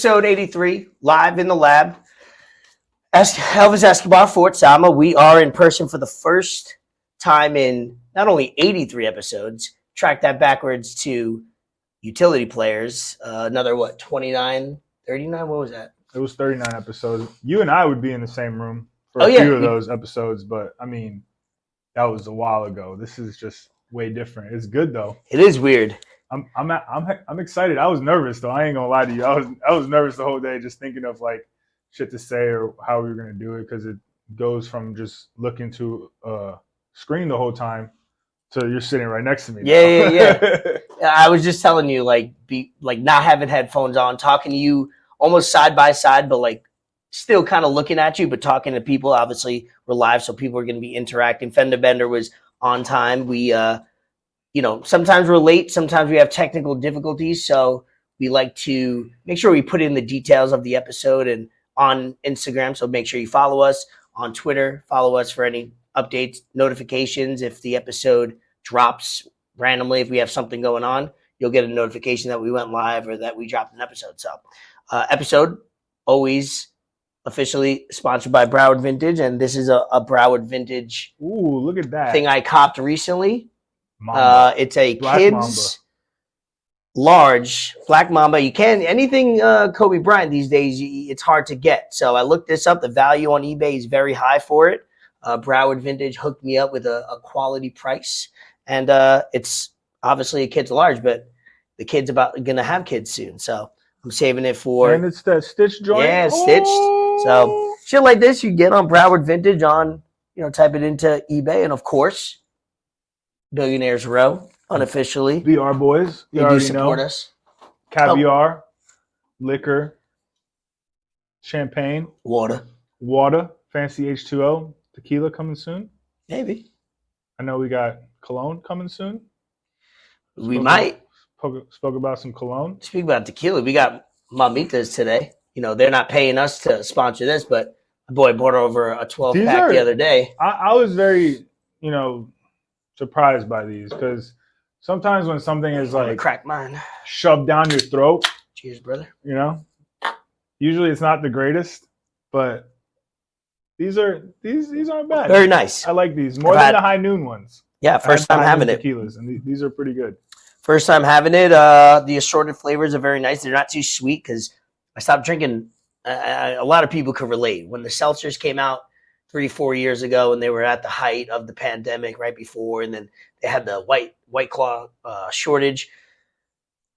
episode 83, live in the lab. Elvis Escobar, Fort Sama. We are in person for the first time in not only 83 episodes, track that backwards to utility players. Another, 29, 39? What was that? It was 39 episodes. You and I would be in the same room for a few of those episodes, but I mean, that was a while ago. This is just way different. It's good though. It is weird. I'm excited. I was nervous though. I ain't gonna lie to you. I was nervous the whole day, just thinking of like shit to say or how we were gonna do it, because it goes from just looking to a screen the whole time to you're sitting right next to me. Yeah. I was just telling you, not having headphones on, talking to you almost side by side, but like still kind of looking at you, but talking to people. Obviously, we're live, so people are going to be interacting. Fender Bender was on time. We, sometimes we're late, sometimes we have technical difficulties, so we like to make sure we put in the details of the episode and on Instagram. So make sure you follow us on Twitter. Follow us for any updates, notifications. If the episode drops randomly, if we have something going on, you'll get a notification that we went live or that we dropped an episode. So episode always officially sponsored by Broward Vintage, and this is a Broward Vintage. Ooh, look at that thing I copped recently. It's a Black kids Mamba. Large Black Mamba. You can anything Kobe Bryant these days. It's hard to get. So I looked this up. The value on eBay is very high for it. Broward Vintage hooked me up with a quality price, and it's obviously a kid's large, but the kid's gonna have kids soon, so I'm saving it for. And it's that stitch joint. Yeah, stitched. So shit like this you get on Broward Vintage on, type it into eBay, and of course, Billionaires Row, unofficially. VR boys, you do support us. Caviar, liquor, champagne, water, fancy H2O, tequila coming soon. Maybe. I know we got cologne coming soon. Spoke about some cologne. Speak about tequila. We got MAMITAS today. They're not paying us to sponsor this, but my boy brought over a 12-pack the other day. I was very, surprised by these, because sometimes when something is like crack mine shoved down your throat. Cheers, brother. Usually it's not the greatest, but these aren't bad. Very nice. I like these more than the high noon ones. Yeah, first time having it. Tequilas, and these are pretty good. First time having it. The assorted flavors are very nice. They're not too sweet because I stopped drinking. A lot of people could relate. When the seltzers came out 3-4 years ago, and they were at the height of the pandemic right before, and then they had the White Claw shortage.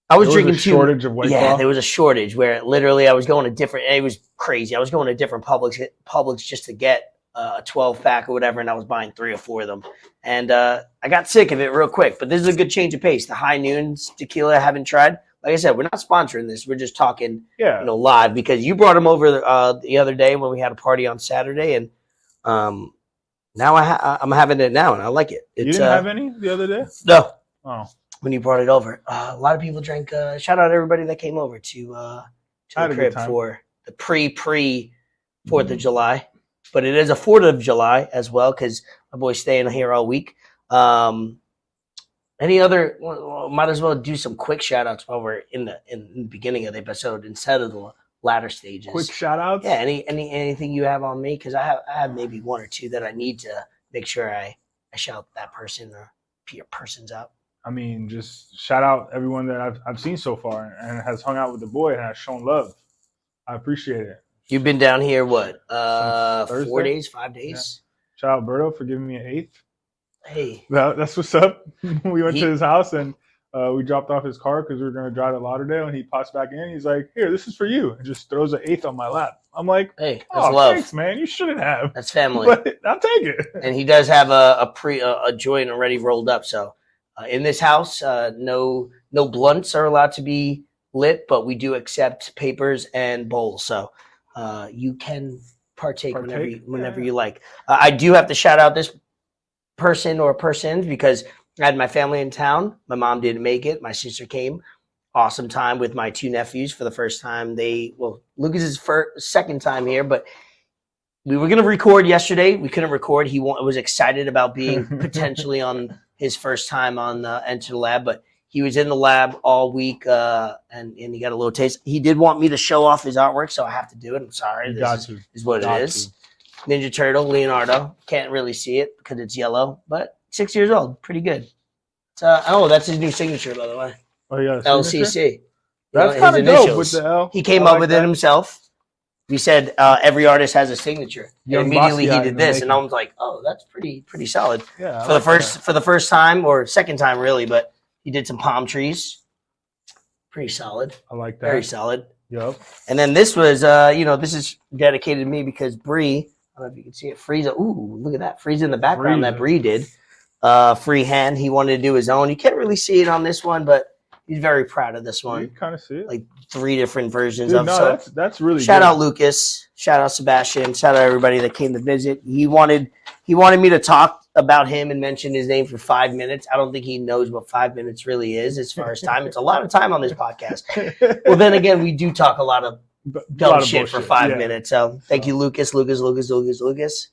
I was drinking a shortage of White Claw? Yeah, there was a shortage where literally I was going to different. It was crazy. I was going to different Publix just to get a 12-pack or whatever, and I was buying 3 or 4 of them. And I got sick of it real quick. But this is a good change of pace. The High Noons tequila I haven't tried. Like I said, we're not sponsoring this. We're just talking live, because you brought them over the other day when we had a party on Saturday, and now I'm having it now, and I like it. You didn't have any the other day? No. Oh. When you brought it over. A lot of people drank. Shout out to everybody that came over to the crib for the pre 4th of July. But it is a 4th of July as well, because my boy's staying here all week. Any other? Might as well do some quick shout outs while we're in the beginning of the episode instead of the latter stages. Quick shout outs? Yeah. Anything you have on me? Because I have maybe 1 or 2 that I need to make sure I shout that person or persons out. I mean, just shout out everyone that I've seen so far and has hung out with the boy and has shown love. I appreciate it. You've been down here, 4 days, 5 days? Yeah. Shout out Berto for giving me an 8th. Hey. That's what's up. We went to his house and we dropped off his car because we were going to drive to Lauderdale, and he pops back in. He's like, "Here, this is for you," and just throws an 8th on my lap. I'm like, "Hey, that's love. Thanks, man. You shouldn't have. That's family." But I'll take it. And he does have a joint already rolled up. So in this house, no blunts are allowed to be lit, but we do accept papers and bowls. So you can partake whenever you like. I do have to shout out this person or persons because I had my family in town. My mom didn't make it. My sister came. Awesome time with my 2 nephews for the first time. Lucas's second time here, but we were going to record yesterday. We couldn't record. He was excited about being potentially on his first time on Enter the Lab, but He was in the lab all week, and he got a little taste. He did want me to show off his artwork, so I have to do it. I'm sorry. This is what it is. Ninja Turtle, Leonardo. Can't really see it because it's yellow, but 6 years old. Pretty good. That's his new signature, by the way. Oh, yeah. LCC. That's kind of dope with the L. He came up with it himself. He said every artist has a signature. And immediately he did this, and I was like, "Oh, that's pretty solid." Yeah. For the first time or second time, really, but he did some palm trees. Pretty solid. I like that. Very solid. Yep. And then this was, this is dedicated to me because Bree. I don't know if you can see it. Frieza. Ooh, look at that. Frieza in the background that Bree did. Freehand. He wanted to do his own. You can't really see it on this one, but he's very proud of this one. You kind of see it. Like 3 different versions Dude, of. No, that's really shout good. out Lucas. Shout out Sebastian. Shout out everybody that came to visit. He wanted me to talk about him and mention his name for 5 minutes. I don't think he knows what 5 minutes really is as far as time. It's a lot of time on this podcast. Well, then again, we do talk a lot of dumb shit for 5 minutes. So thank you, Lucas,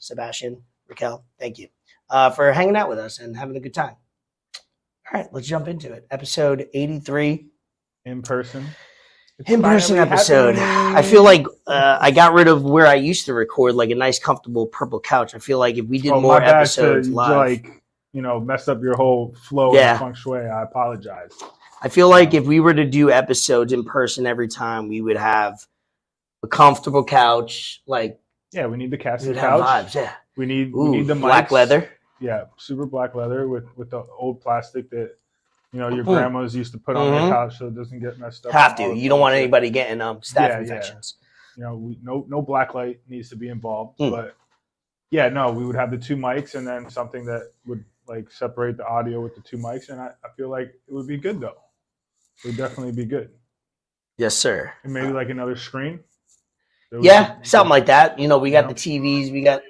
Sebastian, Raquel. Thank you for hanging out with us and having a good time. All right, let's jump into it. Episode 83. In person. In-person episode. I feel like I got rid of where I used to record, like a nice, comfortable purple couch. I feel like if we did more episodes live, messed up your whole flow and feng shui. I apologize. I feel like if we were to do episodes in person every time, we would have a comfortable couch. Like, yeah, we need the casting couch. Vibes, yeah, we need the black mics. Leather. Yeah, super black leather with the old plastic that your grandmas used to put on their couch so it doesn't get messed up. Have to. You don't want anybody getting staph infections. Yeah. No black light needs to be involved. But we would have the 2 mics and then something that would like separate the audio with the 2 mics, and I feel like it would be good though. It would definitely be good. Yes, sir. And maybe like another screen. Something like that. We got the TVs. We got.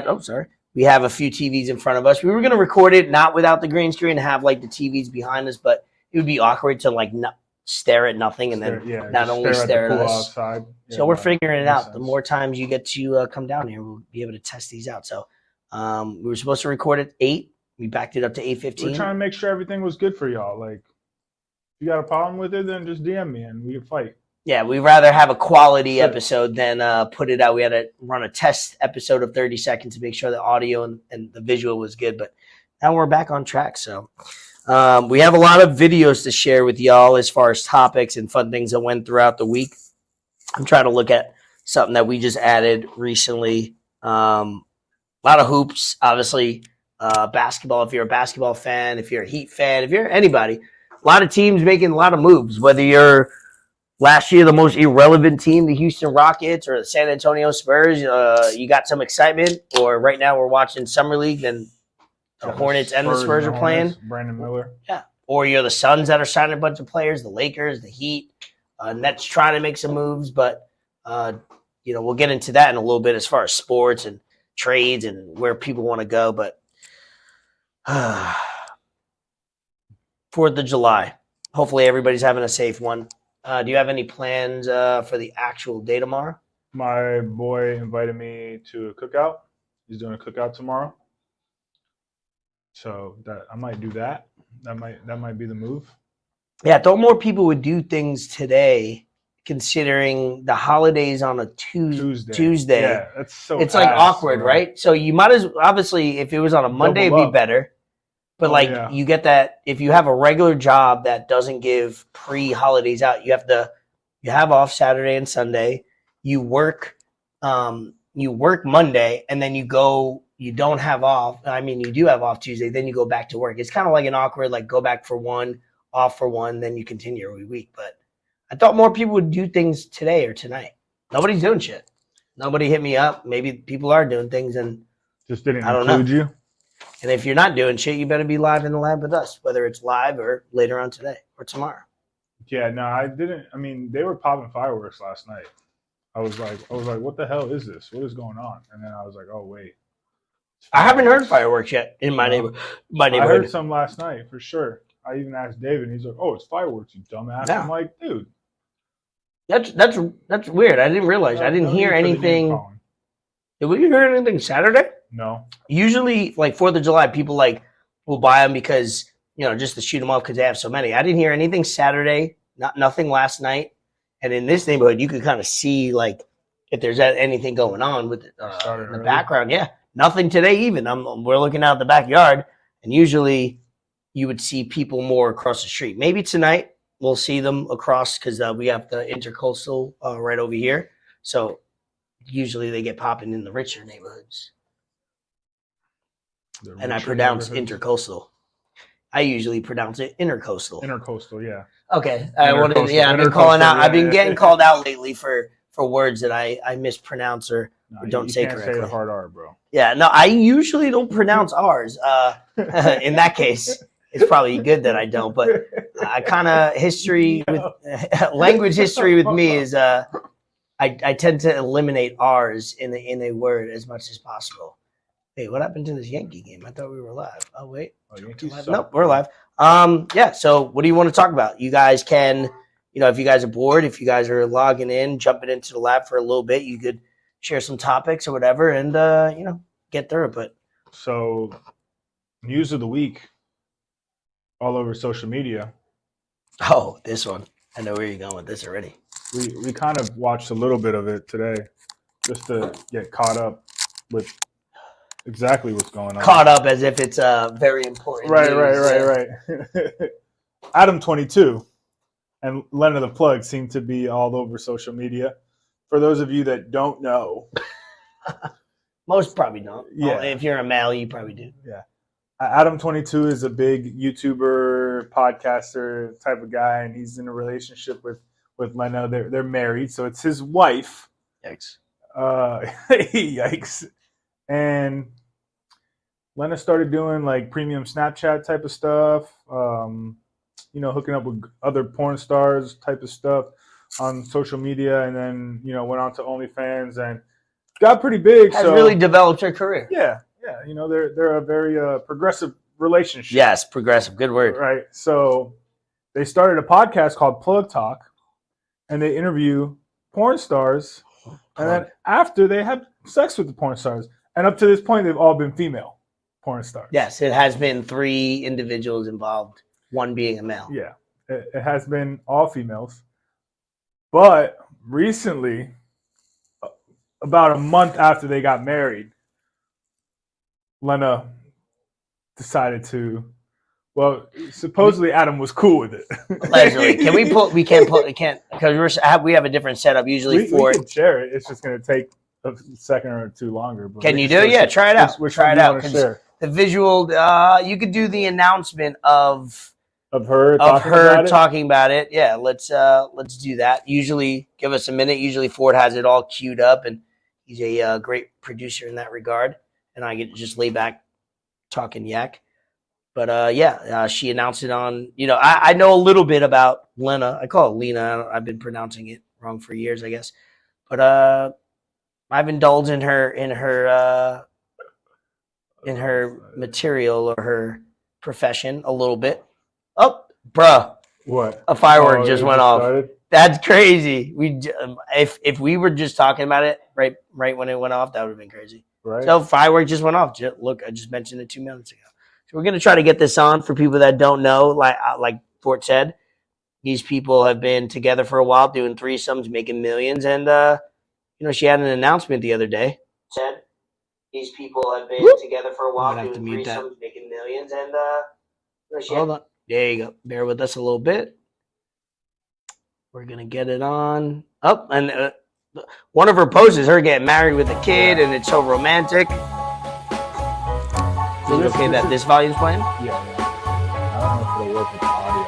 Oh, sorry. We have a few TVs in front of us. We were going to record it not without the green screen and have like the TVs behind us, but it would be awkward to like not stare at nothing and then not only stare at us. Outside. Yeah, so we're figuring it out. Sense. The more times you get to come down here, we'll be able to test these out. So we were supposed to record at 8. We backed it up to 8:15. We're trying to make sure everything was good for y'all. Like, if you got a problem with it, then just DM me and we can fight. Yeah, we'd rather have a quality episode than put it out. We had to run a test episode of 30 seconds to make sure the audio and the visual was good. But now we're back on track. So we have a lot of videos to share with y'all as far as topics and fun things that went throughout the week. I'm trying to look at something that we just added recently. A lot of hoops, obviously. Basketball, if you're a basketball fan, if you're a Heat fan, if you're anybody. A lot of teams making a lot of moves, whether you're last year, the most irrelevant team, the Houston Rockets or the San Antonio Spurs, you got some excitement. Or right now we're watching Summer League, then the Hornets and the Spurs are playing. Brandon Miller. Yeah. Or you're the Suns that are signing a bunch of players, the Lakers, the Heat. Nets trying to make some moves, but, we'll get into that in a little bit as far as sports and trades and where people want to go. But 4th of July. Hopefully everybody's having a safe one. Do you have any plans for the actual day tomorrow? My boy invited me to a cookout. He's doing a cookout tomorrow. So that I might do that. That might be the move. Yeah, I thought more people would do things today, considering the holidays on a Tuesday. Yeah, that's so. It's like awkward, right? So you might as obviously if it was on a Monday, it'd be better. But you get that if you have a regular job that doesn't give pre-holidays out, you have off Saturday and Sunday. You work Monday, and then you don't have off. I mean, you do have off Tuesday, then you go back to work. It's kind of like an awkward, like go back for one, off for one, then you continue every week. But I thought more people would do things today or tonight. Nobody's doing shit. Nobody hit me up. Maybe people are doing things and just didn't include you. And if you're not doing shit, you better be live in the lab with us, whether it's live or later on today or tomorrow. Yeah, no, I didn't. I mean, they were popping fireworks last night. I was like, what the hell is this? What is going on? And then I was like, oh wait. I haven't heard fireworks yet in my neighborhood. I heard some last night for sure. I even asked David, and he's like, "Oh, it's fireworks, you dumbass." Yeah. I'm like, dude, that's weird. I didn't realize. I didn't hear anything. Did we hear anything Saturday? No. Usually, like 4th of July, people will buy them because just to shoot them off because they have so many. I didn't hear anything Saturday, nothing last night. And in this neighborhood, you could kind of see like if there's anything going on with in the background. Yeah, nothing today even. We're looking out the backyard, and usually you would see people more across the street. Maybe tonight we'll see them across because we have the intercoastal right over here. So usually they get popping in the richer neighborhoods. And I pronounce intercoastal. I usually pronounce it intercoastal. Intercoastal, yeah. Okay, I've been calling out. I've been getting called out lately for words that I mispronounce or don't say correctly. You can't say the hard R, bro. Yeah, no, I usually don't pronounce R's. In that case, it's probably good that I don't. But I kind of language history with me is I tend to eliminate R's in a word as much as possible. Hey, what happened to this Yankee game? I thought we were live. Oh, wait. Nope, we're live. Yeah, so what do you want to talk about? You guys can, if you guys are bored, if you guys are logging in, jumping into the lab for a little bit, you could share some topics or whatever and, get through it. But so, news of the week all over social media. Oh, this one. I know where you're going with this already. We kind of watched a little bit of it today just to get caught up with exactly what's going on. Caught up as if it's very important. Right. Adam 22 and Lena the Plug seem to be all over social media. For those of you that don't know. Most probably don't. Yeah. Well, if you're a male, you probably do. Yeah. Adam 22 is a big YouTuber, podcaster type of guy, and he's in a relationship with Lena. They're married, so it's his wife. Yikes. Yikes. And Lena started doing like premium Snapchat type of stuff, hooking up with other porn stars type of stuff on social media, and then, went on to OnlyFans and got pretty big. Has really developed her career. Yeah. They're a very progressive relationship. Yes, progressive. Good word. Right. So they started a podcast called Plug Talk, and they interview porn stars, and then after they have sex with the porn stars. And up to this point, they've all been female porn stars. Yes, it has been 3 individuals involved, one being a male. Yeah, it has been all females. But recently, about a month after they got married, Lena decided to. Well, supposedly Adam was cool with it. Allegedly, can we pull? We can't because we have a different setup usually we can share it. It's just going to take a second or two longer. But can you do it? Yeah, try it out. Try it out. The visual, you could do the announcement of her talking about it. Yeah, let's do that. Usually, give us a minute. Usually, Ford has it all queued up, and he's a great producer in that regard. And I get to just lay back talking yak. But she announced it on. I know a little bit about Lena. I call it Lena. I've been pronouncing it wrong for years, I guess. But I've indulged in her material or her profession a little bit. Oh, bruh. What? A firework just went off. Started? That's crazy. If we were just talking about it right when it went off, that would have been crazy. Right. So firework just went off. Look, I just mentioned it 2 minutes ago. So we're going to try to get this on for people that don't know. Like Fort said, these people have been together for a while, doing threesomes, making millions. And, she had an announcement the other day. Said these people have been together for a while, doing threesomes, making millions. And, hold on. There you go. Bear with us a little bit. We're going to get it on. Oh, and one of her posts is her getting married with a kid, and it's so romantic. Is it okay that this volume's playing? Yeah. I don't know if it'll work with the audio.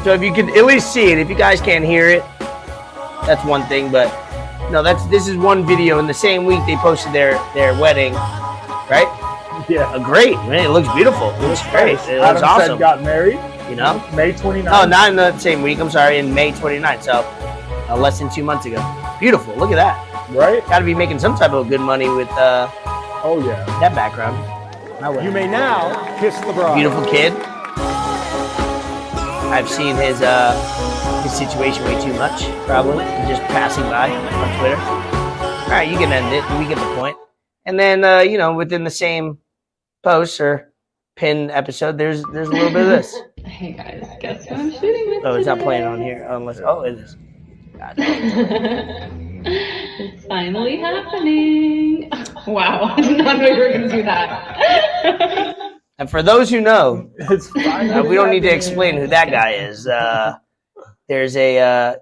So if you can at least see it, if you guys can't hear it, that's one thing. But no, this is one video. In the same week, they posted their wedding, right? Yeah. Great, man. It looks beautiful. It looks great. It looks awesome. Got married. May 29th. No, not in the same week. I'm sorry, in May 29th. So less than 2 months ago. Beautiful. Look at that. Right? Got to be making some type of good money with that background. You may now kiss the bride. Beautiful kid. I've seen his situation way too much, probably. Just passing by on Twitter. All right, you can end it. We get the point. And then, within the same posts or pin episode, there's a little bit of this. Hey guys, guess who I'm shooting with? Oh, it's not today? playing on here unless. Oh, it is. God, It's finally happening. Wow, I did not know you were gonna do that. and for those who know, It's fine. we don't need to explain who that guy is. There's a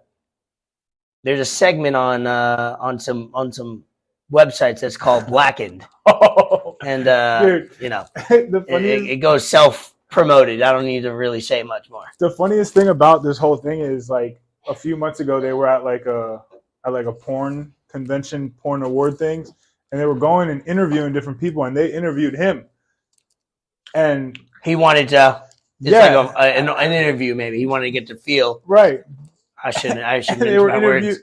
segment on some websites that's called Blackened, and Dude, you know, the funniest, it goes self-promoted. I don't need to really say much more. the funniest thing about this whole thing is like a few months ago they were at like a porn convention, porn award things, and they were going and interviewing different people, and they interviewed him, and He wanted to. It's Yeah. like an interview. Maybe he wanted to get the feel. right, I shouldn't and mince my words.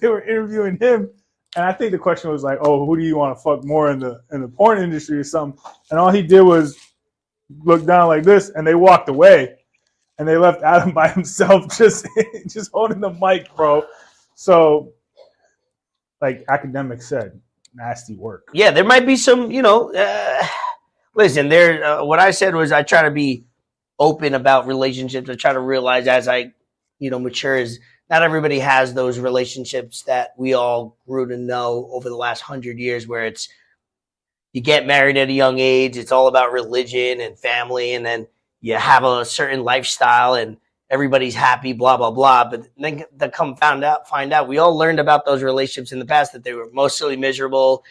they were interviewing him, and I think the question was like, "Oh, who do you want to fuck more in the porn industry or something?" And all he did was look down like this, and they walked away, and they left Adam by himself, just holding the mic, bro. So, like academics said, nasty work. Yeah, there might be some. Listen, there. What I said was I try to be open about relationships. I try to realize as I, mature, is not everybody has those relationships that we all grew to know over the last 100 years, where it's you get married at a young age. It's all about religion and family, and then you have a certain lifestyle, and everybody's happy, blah blah blah. But then to find out, we all learned about those relationships in the past that they were mostly miserable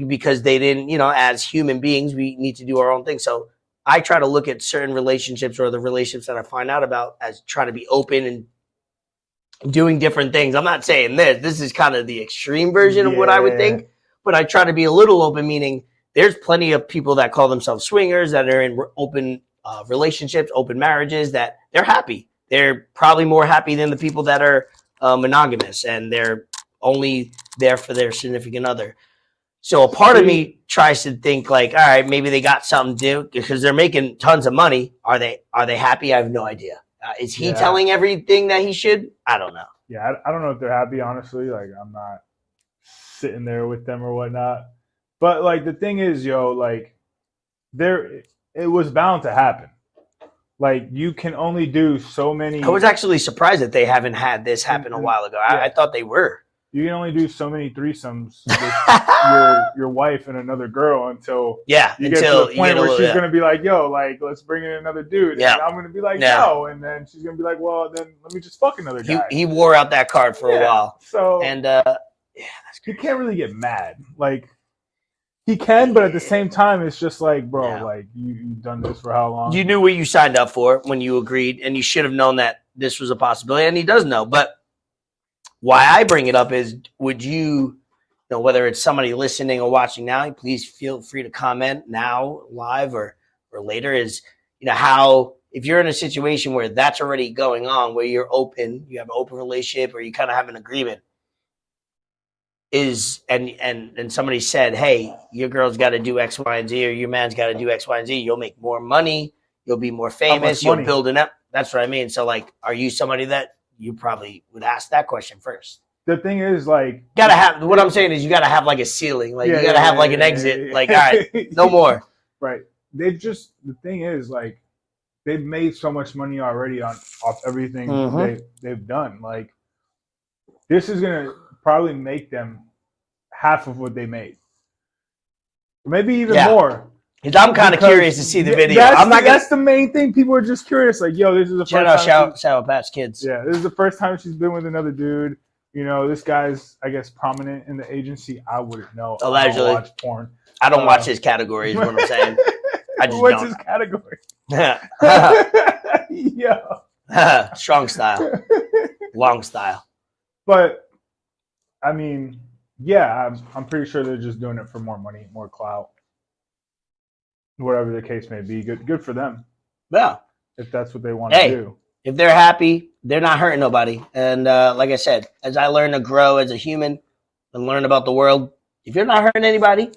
because they didn't. As human beings, we need to do our own thing. So I try to look at certain relationships or the relationships that I find out about as trying to be open and doing different things. I'm not saying this. This is kind of the extreme version of what I would think, but I try to be a little open, meaning there's plenty of people that call themselves swingers that are in open relationships, open marriages, that they're happy. They're probably more happy than the people that are monogamous and they're only there for their significant other. So a part of me tries to think like, all right, maybe they got something to do because they're making tons of money. Are they happy? I have no idea. Is he telling everything that he should? I don't know. Yeah, I don't know if they're happy, honestly. Like, I'm not sitting there with them or whatnot. But, like, the thing is, like, it was bound to happen. Like, you can only do so many. I was actually surprised that they haven't had this happen a while ago. I thought they were. You can only do so many threesomes with your wife and another girl until you get to the point where she's going to be like, yo, like, let's bring in another dude. And I'm going to be like, no. And then she's going to be like, well, then let me just fuck another guy. He wore out that card for a while. So, and that's you can't really get mad. Like, he can, but at the same time, it's just like, bro, like, you've done this for how long? You knew what you signed up for when you agreed, and you should have known that this was a possibility, and he does know. But why I bring it up is, would you, whether it's somebody listening or watching now, please feel free to comment now, live or later, is, how, if you're in a situation where that's already going on, where you're open, you have an open relationship, or you kind of have an agreement, and somebody said, hey, your girl's got to do X, Y, and Z, or your man's got to do X, Y, and Z, you'll make more money, you'll be more famous, you'll build an up. That's what I mean. So, like, are you somebody that you probably would ask that question first? The thing is, like, gotta have, what I'm saying is you gotta have like a ceiling, like you gotta have like an exit, like, all right, no more. Right. The thing is, like, they've made so much money already off everything they've done. Like, this is gonna probably make them half of what they made, maybe even more. I'm kind of curious to see the video. That's the main thing. People are just curious. Like, yo, this is the first time. Shout out Pat's kids. Yeah, this is the first time she's been with another dude. This guy's, I guess, prominent in the agency. I wouldn't know. Allegedly. I don't watch porn. I don't watch his category, is what I'm saying. I just What's his category? Yeah. Strong style. Long style. But, I mean, yeah, I'm pretty sure they're just doing it for more money, more clout. Whatever the case may be. Good for them. Yeah. If that's what they want to do. If they're happy, they're not hurting nobody. And like I said, as I learn to grow as a human and learn about the world, if you're not hurting anybody,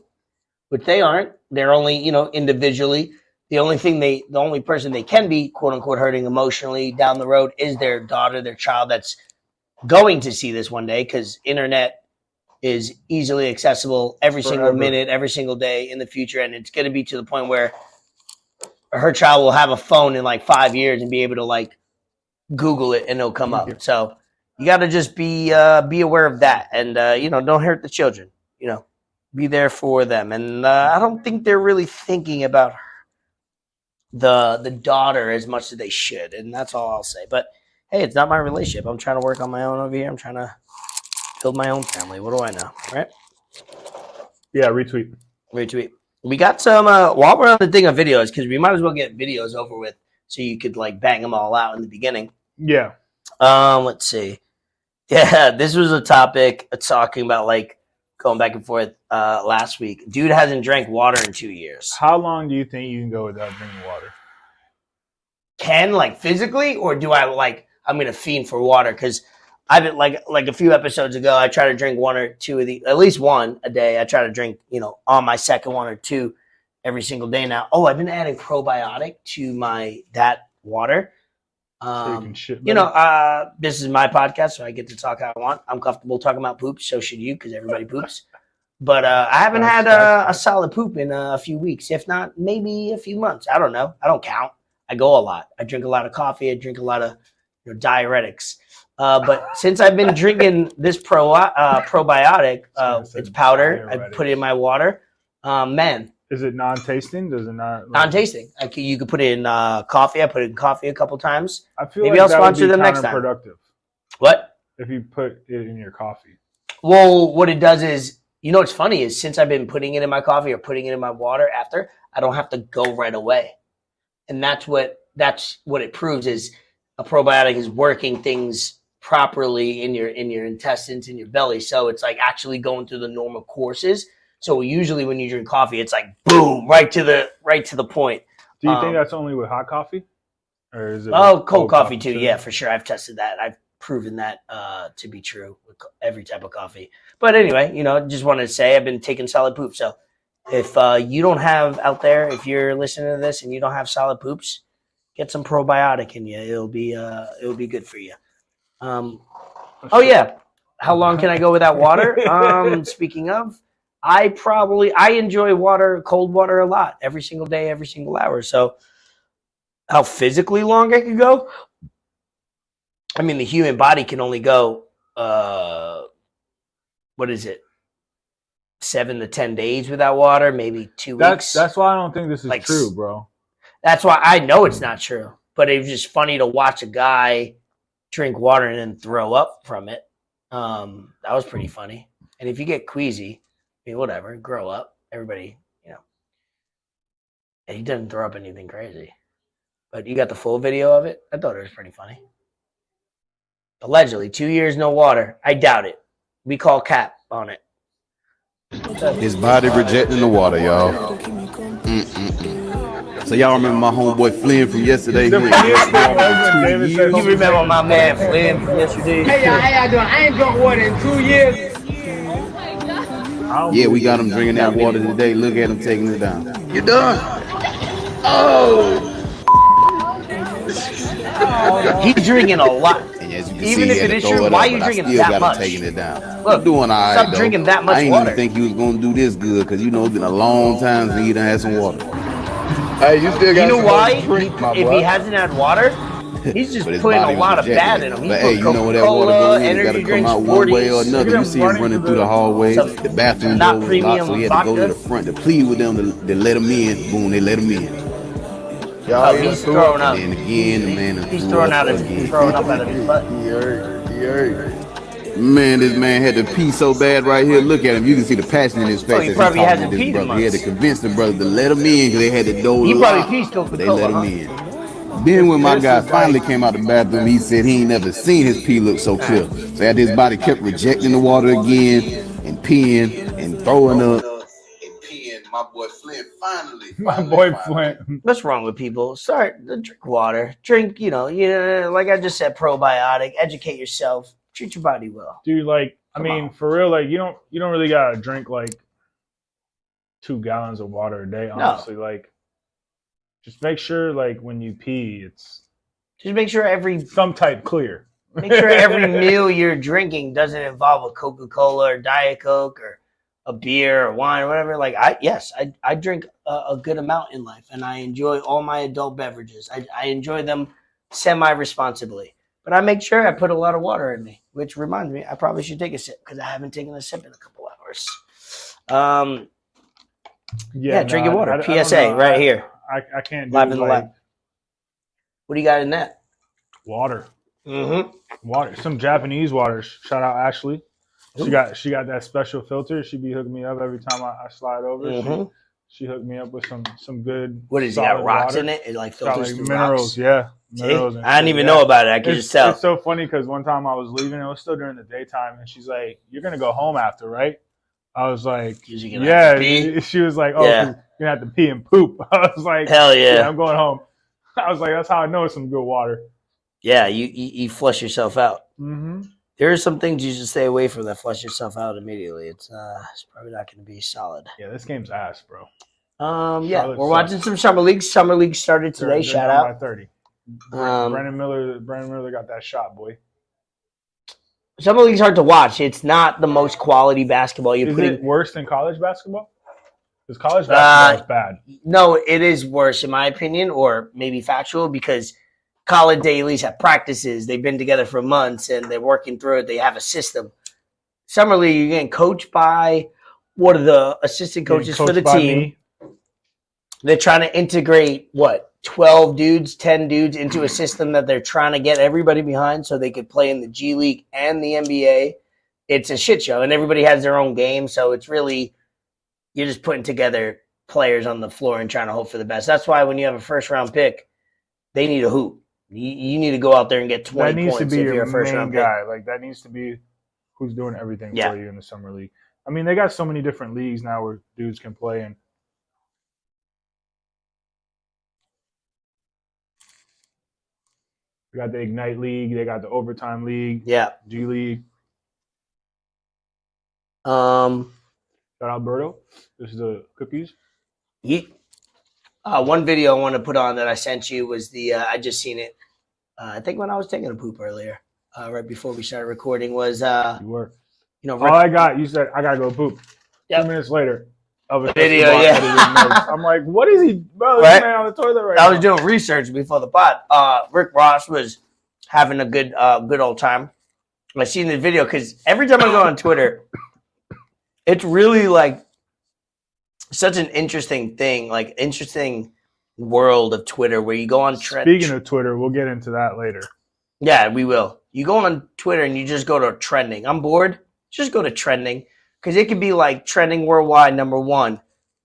which they aren't, they're only, individually. The only person they can be, quote unquote, hurting emotionally down the road is their daughter, their child that's going to see this one day, because internet is easily accessible every single Forever. minute, every single day in the future. And it's going to be to the point where her child will have a phone in like 5 years and be able to like Google it and it'll come up. So you got to just be aware of that. And, don't hurt the children, be there for them. And I don't think they're really thinking about the daughter as much as they should. And that's all I'll say. But hey, it's not my relationship. I'm trying to work on my own over here. I'm trying to build my own family. What do I know? Right? Yeah, retweet. We got some, while we're on the thing of videos, because we might as well get videos over with so you could like bang them all out in the beginning. Yeah. Let's see. Yeah, this was a topic talking about like going back and forth last week. Dude hasn't drank water in 2 years. How long do you think you can go without drinking water? Can like physically, or do I like I'm gonna fiend for water? Because I've been like a few episodes ago, I try to drink one or two at least one a day. I try to drink, on my second one or two every single day now. Oh, I've been adding probiotic to that water. So you can shit This is my podcast, so I get to talk how I want. I'm comfortable talking about poops, so should you, because everybody poops. But I haven't had a solid poop in a few weeks, if not maybe a few months. I don't know. I don't count. I go a lot. I drink a lot of coffee. I drink a lot of diuretics. But since I've been drinking this probiotic, it's powder. I put it in my water. Man. Is it non-tasting? Does it not? Non-tasting. You could put it in coffee. I put it in coffee a couple times. I feel maybe like I'll that would sponsor be them next time. counterproductive. What? If you put it in your coffee. Well, what it does is, what's funny is since I've been putting it in my coffee or putting it in my water after, I don't have to go right away. And that's what it proves is a probiotic is working things properly in your intestines, in your belly. So it's like actually going through the normal courses. So usually when you drink coffee, it's like boom, right to the point. Do you think that's only with hot coffee? Or is it cold coffee too? Yeah, for sure. I've tested that. I've proven that to be true with every type of coffee. But anyway, just wanted to say I've been taking solid poop. So if you don't have out there, if you're listening to this and you don't have solid poops, get some probiotic in you. It'll be good for you. Oh yeah. How long can I go without water? Speaking of, I enjoy cold water a lot, every single day, every single hour. So how physically long I could go? I mean, the human body can only go, what is it? 7 to 10 days without water, maybe 2 weeks. That's why I don't think this is true, bro. That's why I know it's not true. But it was just funny to watch a guy drink water and then throw up from it. That was pretty funny. And if you get queasy, I mean, whatever, grow up. Everybody, And he doesn't throw up anything crazy. But you got the full video of it? I thought it was pretty funny. Allegedly, 2 years, no water. I doubt it. We call cap on it. His body rejecting the water, y'all. So y'all remember my homeboy Flynn from yesterday? You remember my man Flynn from yesterday? Hey y'all, how y'all doing? I ain't drunk water in 2 years. Yeah, we got him drinking that water today. Look at him taking it down. You done? Oh! He's drinking a lot. And as you can Even see, if it is true, why are you drinking that much? Taking it down. Look, doing all right, stop drinking that much I ain't water. even think you was gonna do this good because it's been a long time since you done had some water. Hey, you still got some why? drink, my if boy. he hasn't had water, he's just But his putting body a was lot of rejecting bad it. in him. He But put hey, you know where that water Coca-Cola, goes, it energy gotta come drinks, out one way or 40s. another. You see him running through the hallways, the bathroom not door was premium locked, so he had to go to vodka. the front to plead with them to let him in. Boom, they let him in. Y'all He's throwing up. And again, the man He's throwing up out of his butt. He heard. Man, this man had to pee so bad right here. Look at him. You can see the passion in his face. Oh, he as probably talking hasn't to this peed in brother. He had to months. convince the brother to let him in because they had the door He locked. probably pees But they let him in. Then when my guy finally came out the bathroom, he said he ain't never seen his pee look so clear. So after his body kept rejecting the water again and peeing and throwing up. My boy Flint finally. My boy Flint. What's wrong with people? Drink water. Drink, like I just said, probiotic. Educate yourself. Treat your body well. Dude, like, Come I mean, on. for real, like, you don't really gotta drink like 2 gallons of water a day, honestly. Like, just make sure, like, when you pee, it's Just make sure some type clear. Make sure every meal you're drinking doesn't involve a Coca-Cola or Diet Coke or a beer or wine or whatever. Like I drink a good amount in life, and I enjoy all my adult beverages. I enjoy them semi-responsibly, but I make sure I put a lot of water in me, which reminds me I probably should take a sip because I haven't taken a sip in a couple hours. Drinking water. I PSA right here. I can't do Live in the like lab. What do you got in that? water. Mm-hmm. Water. Some Japanese waters. Shout out Ashley. She got that special filter. She be hooking me up every time I slide over. Mm-hmm. She hooked me up with some good. What is it? Got rocks water. in it? It like Got filters like through minerals. rocks. Yeah. See? Minerals I didn't even know about it. I could just tell. It's so funny because one time I was leaving. It was still during the daytime, and she's like, "You're gonna go home after, right?" I was like, "Yeah." She was like, "Oh, Yeah. you're gonna have to pee and poop." I was like, Hell yeah. I'm going home." I was like, "That's how I know it's some good water." Yeah, you flush yourself out. Mm-hmm. There are some things you should stay away from that flush yourself out immediately. It's probably not going to be solid. Yeah, this game's ass, bro. We're watching some summer leagues. Summer league started today. They're Shout down out. by 30. Brandon Miller got that shot, boy. Summer league's hard to watch. It's not the most quality basketball. Is it worse than college basketball? Because college basketball is bad. No, it is worse in my opinion, or maybe factual, because college they at least have practices. They've been together for months and they're working through it. They have a system. Summer league, you're getting coached by one of the assistant coaches for the team. Me. They're trying to integrate 12 dudes, 10 dudes into a system that they're trying to get everybody behind so they could play in the G League and the NBA. It's a shit show, and everybody has their own game. So it's really, you're just putting together players on the floor and trying to hope for the best. That's why when you have a first round pick, they need a hoop. You need to go out there and get 20 that needs points to be if you're a first round guy. pick. Like that needs to be who's doing everything for you in the summer league. I mean, they got so many different leagues now where dudes can play in. They got the Ignite League. They got the Overtime League. Yeah. G League. Shout out Berto. This is the cookies. One video I want to put on that I sent you was I just seen it. I think when I was taking a poop earlier, right before we started recording, was you were. Rick, all I got. You said I gotta go poop. Yep. 2 minutes later, Elvis video. Escobar Yeah. edited notes. I'm like, what is he, bro? Right? This man on the toilet right now. I was doing research before the pod. Rick Ross was having a good old time. I seen the video because every time I go on Twitter, it's really like such an interesting thing, like interesting world of Twitter where you go on Speaking of Twitter, we'll get into that later. Yeah, we will. You go on Twitter and you just go to trending. I'm bored. Just go to trending because it could be like trending worldwide #1.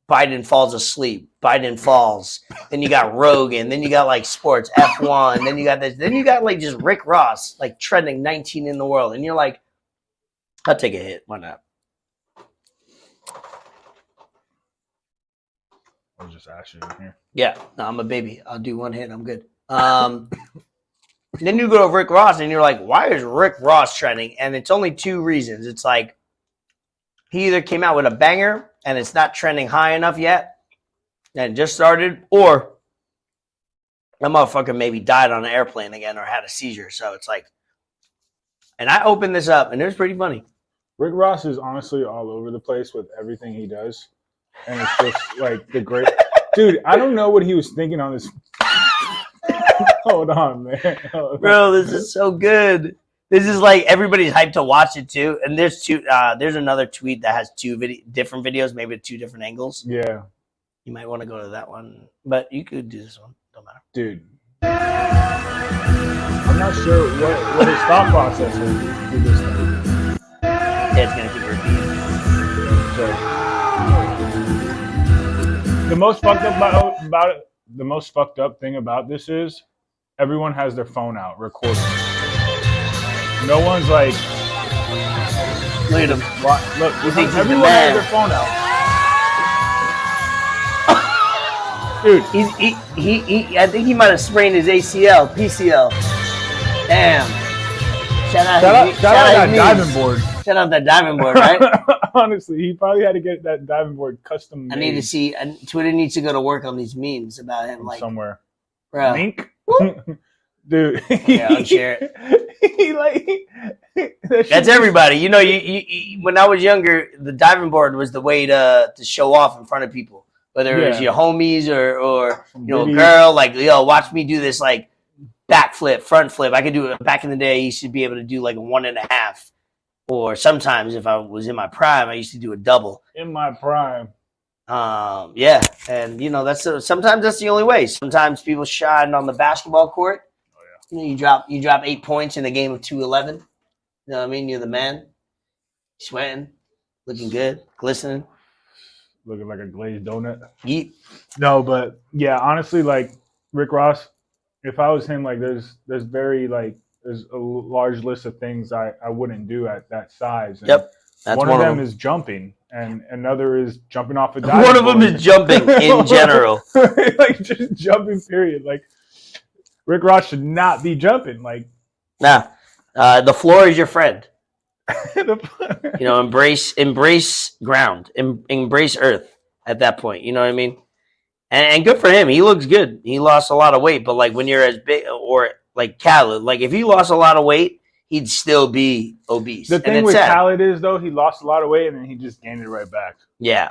Biden falls asleep. Biden falls. Then you got Rogan. Then you got like sports F1. Then you got this. Then you got like just Rick Ross like trending 19 in the world. And you're like, I'll take a hit. Why not? I'll just ask you in here. Yeah, no, I'm a baby. I'll do one hit. I'm good. Then you go to Rick Ross and you're like, why is Rick Ross trending? And it's only 2 reasons. It's like he either came out with a banger and it's not trending high enough yet and it just started, or that motherfucker maybe died on an airplane again or had a seizure. So it's like, and I opened this up and it was pretty funny. Rick Ross is honestly all over the place with everything he does. And it's just like the great dude. I don't know what he was thinking on this. Hold on, man. Bro, this is so good. This is like everybody's hyped to watch it too. And there's there's another tweet that has 2 different videos, maybe 2 different angles. Yeah. You might want to go to that one, but you could do this one. Don't matter. Dude. I'm not sure what his thought process is with this thing. Yeah, it's going to keep repeating. So, the most fucked up about it, the most fucked up thing about this is everyone has their phone out recording. No one's like, look at him. Look, everyone has their phone out. Dude, he I think he might have sprained his ACL, PCL. Damn. Shout out that diving board. Shout out that diving board, right? Honestly, he probably had to get that diving board custom made. I need to see. Twitter needs to go to work on these memes about him, like somewhere. Bro. Link. dude. Yeah, unshare it. He like That's everybody. You know, you when I was younger, the diving board was the way to show off in front of people, whether it was your homies or you know, a girl. Like, yo, watch me do this like backflip, front flip. I could do it. Back in the day, you should be able to do like a 1.5, or sometimes if I was in my prime, I used to do a double. In my prime. Yeah, and you know sometimes that's the only way. Sometimes people shine on the basketball court. Oh yeah. You know, you drop 8 points in a game of 211. You know what I mean? You're the man. Sweating, looking good, glistening, looking like a glazed donut. Yeet. No, but yeah, honestly, like Rick Ross, if I was him, like there's a large list of things I wouldn't do at that size. And yep, that's one of them is jumping, and another is jumping off a diving One of them board. is jumping in general. Like just jumping, period. Like Rick Ross should not be jumping. Like, nah, the floor is your friend. You know, embrace ground, embrace earth at that point. You know what I mean? And good for him. He looks good. He lost a lot of weight, but like when you're as big or like Khaled, like if he lost a lot of weight, he'd still be obese. The thing with Khaled is though, he lost a lot of weight and then he just gained it right back. Yeah.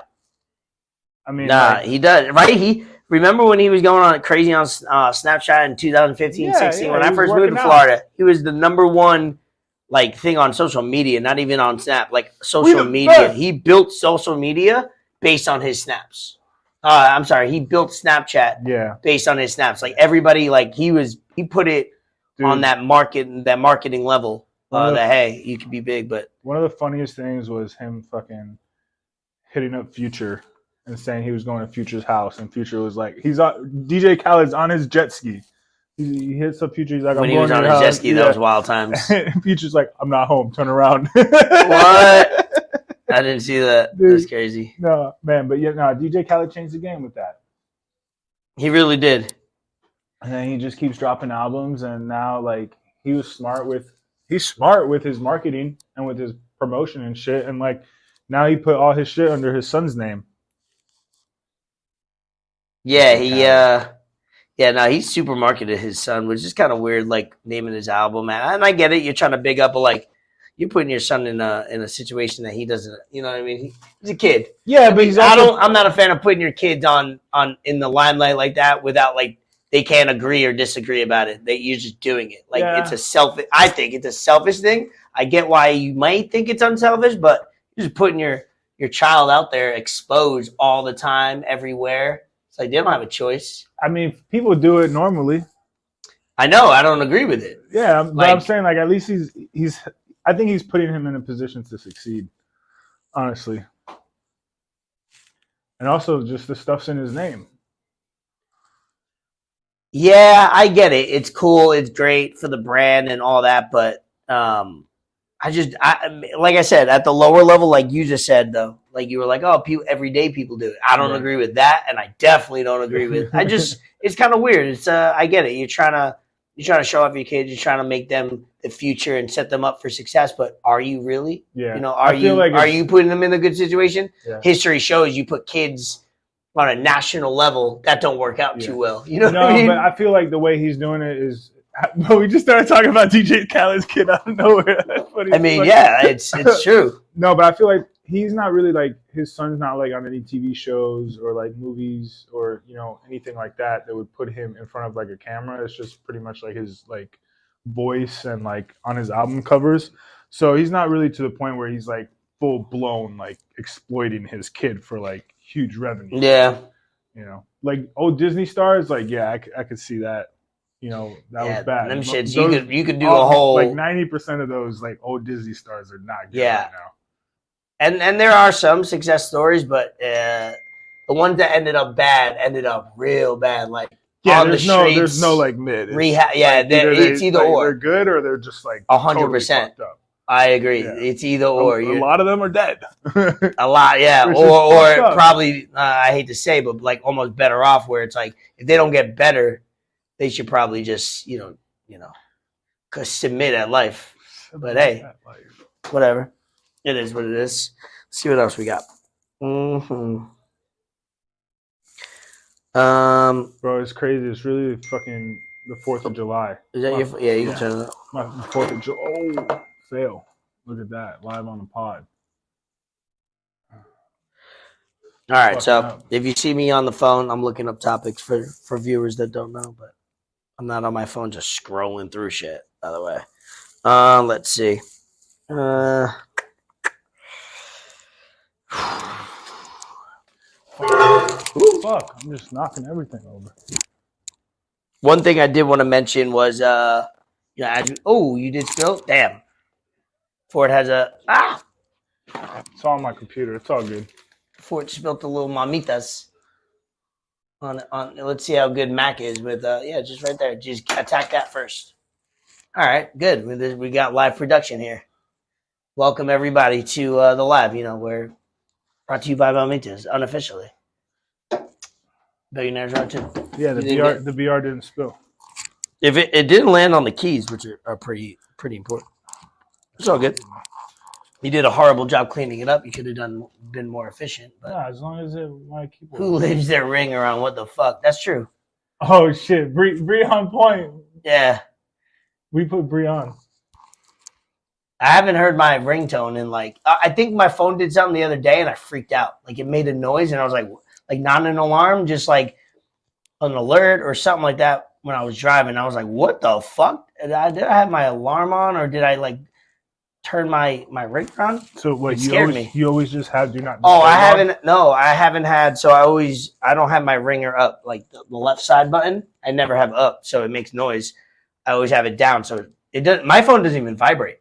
I mean, he does, right? He remember when he was going on crazy on Snapchat in 2015, 16 when I first moved to Florida. He was the #1 like thing on social media, not even on Snap, like social media. He built social media based on his snaps. I'm sorry, he built Snapchat based on his snaps. Like everybody, like he put it on that marketing level. That hey, you could be big, but one of the funniest things was him fucking hitting up Future and saying he was going to Future's house, and Future was like, DJ Khaled's on his jet ski. He hits up Future. He's like, when he was on his jet ski, that was wild times. Future's like, I'm not home. Turn around. What? I didn't see that. Dude, that's crazy. No, man, but yeah, no, DJ Khaled changed the game with that. He really did. And then he just keeps dropping albums, and now like he's smart with his marketing and with his promotion and shit, and like now he put all his shit under his son's name. Yeah, no, he super marketed his son, which is kind of weird, like naming his album. And I get it, you're trying to big up, but like you're putting your son in a situation that he doesn't. You know what I mean? He's a kid. Yeah, but I'm not a fan of putting your kids on in the limelight like that without like they can't agree or disagree about it. That you're just doing it. Like I think it's a selfish thing. I get why you might think it's unselfish, but you're just putting your child out there exposed all the time, everywhere. It's like they don't have a choice. I mean, people do it normally. I know. I don't agree with it. Yeah, but I'm saying like at least he's. I think he's putting him in a position to succeed, honestly. And also, just the stuff's in his name. Yeah, I get it. It's cool. It's great for the brand and all that, but like I said, at the lower level, like you just said, though, like you were like, oh, everyday people do it. I don't agree with that, and I definitely don't agree with. It's kind of weird. It's I get it. You're trying to show off your kids. You're trying to make them the future and set them up for success. But are you really? Yeah. You know, are you putting them in a good situation? Yeah. History shows you put kids on a national level that don't work out too well. You know what I mean? But I feel like the way he's doing it is. But we just started talking about DJ Khaled's kid out of nowhere. I mean, yeah, it's true. No, but I feel like he's not really like his son's not like on any TV shows or like movies or anything like that would put him in front of like a camera. It's just pretty much like his like voice and like on his album covers. So he's not really to the point where he's like full blown like exploiting his kid for like huge revenue. Yeah, like old Disney stars. Like I could see that. That was bad. Them shits, you could do a whole like 90% of those like old Disney stars are not good right now. And there are some success stories, but the ones that ended up bad ended up real bad. Like on the streets, there's no like mid rehab. Yeah, like, it's either like, or. They're good or they're just like 100%. I agree. Yeah. It's either or. A lot of them are dead. A lot, yeah, or probably I hate to say, but like almost better off. Where it's like if they don't get better, they should probably just submit at life. But hey, whatever. It is what it is. Let's see what else we got. Bro, it's crazy. It's really fucking The 4th of July. Is that your? Yeah, you can turn it up. My 4th of July. Oh, fail. Look at that. Live on the pod. All right, Fucking so up. if you see me on the phone, I'm looking up topics for viewers that don't know, but I'm not on my phone just scrolling through shit, by the way. Let's see. Fuck, I'm just knocking everything over. One thing I did want to mention was, you did spill? Damn. Ford has It's on my computer. It's all good. Ford spilled the little mamitas on. Let's see how good Mac is with, just right there. Just attack that first. All right, good. We got live production here. Welcome everybody to the live. We're brought to you by MAMITAS, unofficially. Billionaires are too. Yeah, the BR didn't spill. If it didn't land on the keys, which are pretty important. It's all good. You did a horrible job cleaning it up. You could have been more efficient. But Yeah, as long as my keyboard. who leaves their ring around? What the fuck? That's true. Oh shit, Bree on point. Yeah. We put Bree on. I haven't heard my ringtone in I think my phone did something the other day and I freaked out. Like it made a noise and I was like not an alarm, just like an alert or something like that when I was driving. I was like, what the fuck? Did I have my alarm on or did I turn my ring on? So what you always just have do not disturb I haven't had, so I don't have my ringer up, like the left side button. I never have up, so it makes noise. I always have it down, so it doesn't. My phone doesn't even vibrate.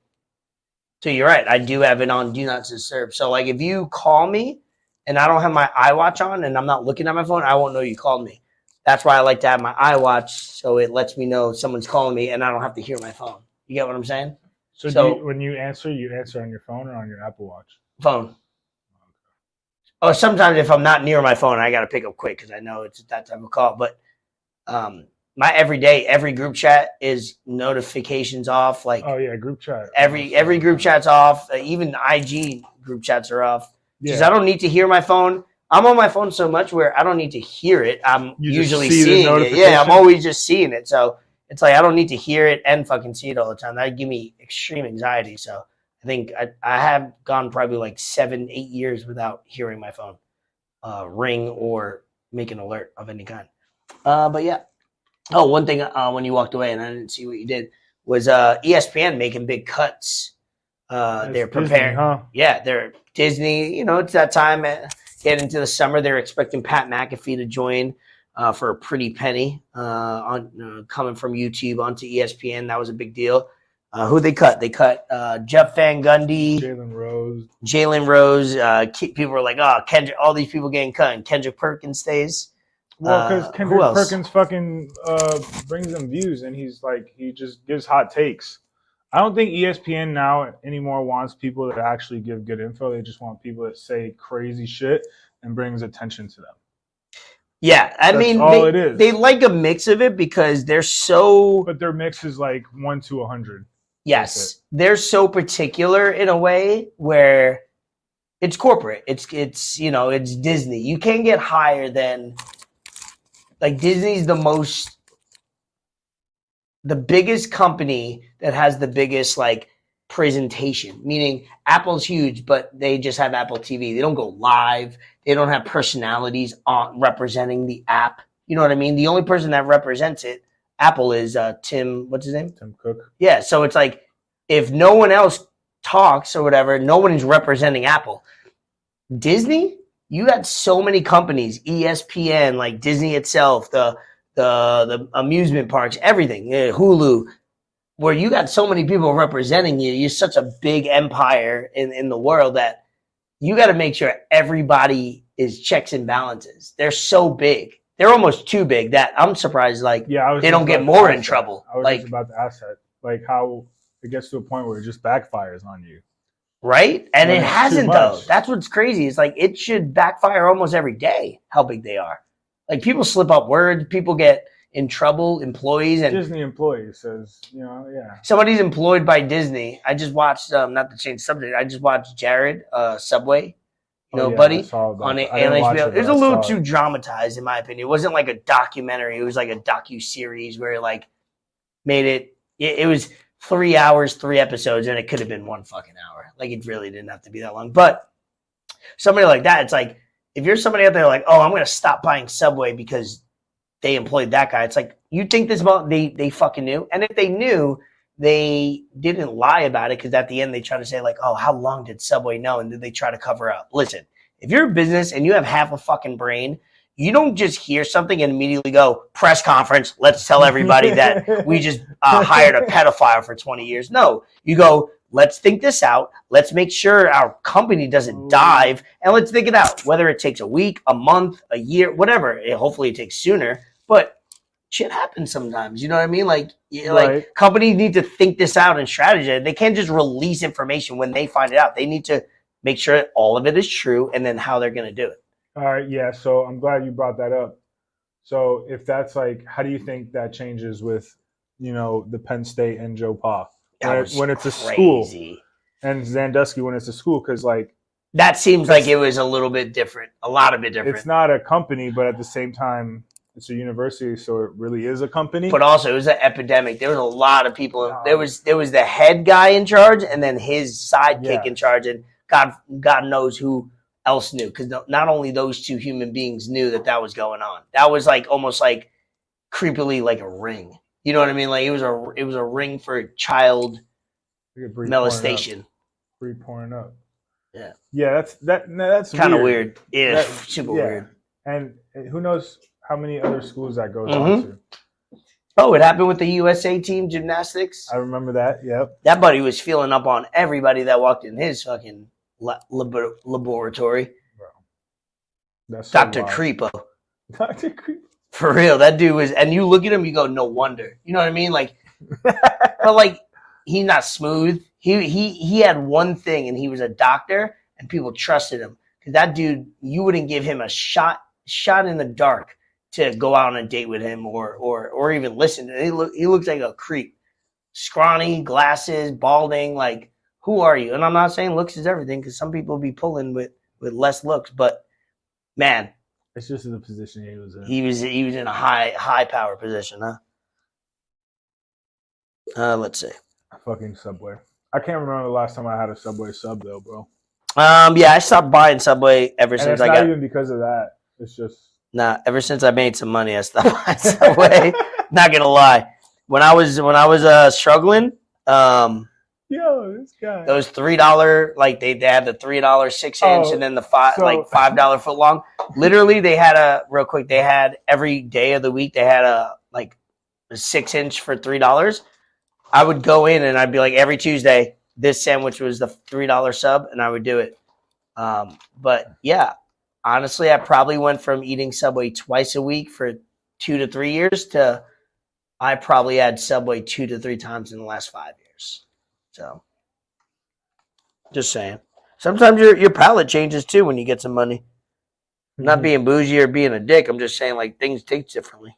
So you're right. I do have it on do not disturb. So if you call me and I don't have my iWatch on and I'm not looking at my phone, I won't know you called me. That's why I like to have my iWatch so it lets me know someone's calling me and I don't have to hear my phone. You get what I'm saying? So when you answer on your phone or on your Apple Watch? Phone. Oh, sometimes if I'm not near my phone, I got to pick up quick because I know it's that type of call. But my every group chat is notifications off. Oh yeah, group chat. Every group chat's off. Even IG group chats are off. Because I don't need to hear my phone. I'm on my phone so much where I don't need to hear it. I'm usually seeing it. Yeah, I'm always just seeing it. So it's I don't need to hear it and fucking see it all the time. That'd give me extreme anxiety. So I think I have gone probably 7-8 years without hearing my phone ring or make an alert of any kind. But yeah. Oh, one thing when you walked away and I didn't see what you did was ESPN making big cuts. They're preparing. Disney, huh? Yeah, they're Disney. It's that time. Get into the summer. They're expecting Pat McAfee to join for a pretty penny coming from YouTube onto ESPN. That was a big deal. Who they cut? They cut Jeff Van Gundy, Jalen Rose. People were like, "Oh, Kendrick." All these people getting cut, and Kendrick Perkins stays. Well, because Kendrick Perkins fucking brings them views, and he just gives hot takes. I don't think ESPN now anymore wants people that actually give good info. They just want people that say crazy shit and brings attention to them. Yeah, it is. They like a mix of it because they're so. But their mix is 1 to 100. Yes, they're so particular in a way where it's corporate. It's Disney. You can't get higher than Disney's the biggest company that has the biggest presentation, meaning Apple's huge, but they just have Apple TV. They don't go live. They don't have personalities on representing the app. You know what I mean? The only person that represents it, Apple, is Tim, what's his name? Tim Cook. Yeah, so it's if no one else talks or whatever, no one is representing Apple. Disney, you got so many companies, ESPN, Disney itself, the amusement parks, everything, Hulu, where you got so many people representing you. You're such a big empire in the world that you got to make sure everybody is checks and balances. They're so big. They're almost too big that I'm surprised they don't get more in trouble. I was just about to ask that. How it gets to a point where it just backfires on you. Right? And it hasn't, though. That's what's crazy. It's it should backfire almost every day how big they are. People slip up words. People get in trouble. Employees and Disney employees says, yeah. Somebody's employed by Disney. I just watched, not to change subject, I just watched Jared, Subway, buddy, on HBO. It was a little too dramatized, in my opinion. It wasn't a documentary. It was a docu-series where, made it was 3 hours, 3 episodes, and it could have been 1 fucking hour. Like, it really didn't have to be that long. But somebody like that, it's like, if you're somebody out there like, oh, I'm going to stop buying Subway because they employed that guy. It's like, you think this about, they fucking knew. And if they knew, they didn't lie about it, because at the end they try to say like, oh, how long did Subway know? And did they try to cover up? Listen, if you're a business and you have half a fucking brain, you don't just hear something and immediately go, press conference, let's tell everybody that we just hired a pedophile for 20 years. No, you go, let's think this out. Let's make sure our company doesn't dive, and let's think it out, whether it takes a week, a month, a year, whatever. Hopefully it takes sooner, but shit happens sometimes. You know what I mean? Like, like companies need to think this out and strategize. They can't just release information when they find it out. They need to make sure all of it is true, and then how they're going to do it. All right, yeah. So I'm glad you brought that up. So if that's like, how do you think that changes with, the Penn State and Joe Pa when it's a school, and Sandusky when it's a school? Because like that seems like it was a little bit different, a lot of it different. It's not a company, but at the same time, it's a university, so it really is a company. But also, it was an epidemic. There was a lot of people. There was the head guy in charge, and then his sidekick in charge, and God knows who else knew, because not only those two human beings knew that was going on. That was like almost like creepily like a ring. You know what I mean? Like it was a ring for child molestation. Free pouring up. Yeah. Yeah, that's kind of weird. Yeah, super weird. And who knows how many other schools that goes on to. Oh, it happened with the USA team gymnastics. I remember that. Yep. That buddy was feeling up on everybody that walked in his fucking laboratory. Bro. That's so Dr. Creepo. Dr. Creepo. For real, that dude was, and you look at him, you go, no wonder. You know what I mean? Like, but like, he's not smooth. He had one thing, and he was a doctor, and people trusted him. Because that dude, you wouldn't give him a shot in the dark to go out on a date with him or even listen. He looks like a creep. Scrawny, glasses, balding, like, who are you? And I'm not saying looks is everything, because some people be pulling with less looks, but man, it's just the position he was in. He was in a high power position, huh? Let's see. Fucking Subway. I can't remember the last time I had a Subway sub though, bro. Yeah, I stopped buying Subway ever since I got. Not even because of that. It's just ever since I made some money, I stopped buying Subway. Not gonna lie, when I was struggling, yo, this guy. Those $3, like they had the $3 6-inch, and then the $5 foot long. Literally, they had every day of the week they had a 6-inch for $3. I would go in and I'd be like, every Tuesday, this sandwich was the $3 sub, and I would do it. But yeah, honestly, I probably went from eating Subway twice a week for 2 to 3 years to I probably had Subway 2 to 3 times in the last 5 years. So, just saying. Sometimes your palate changes too when you get some money. I'm not being bougie or being a dick. I'm just saying, like, things taste differently.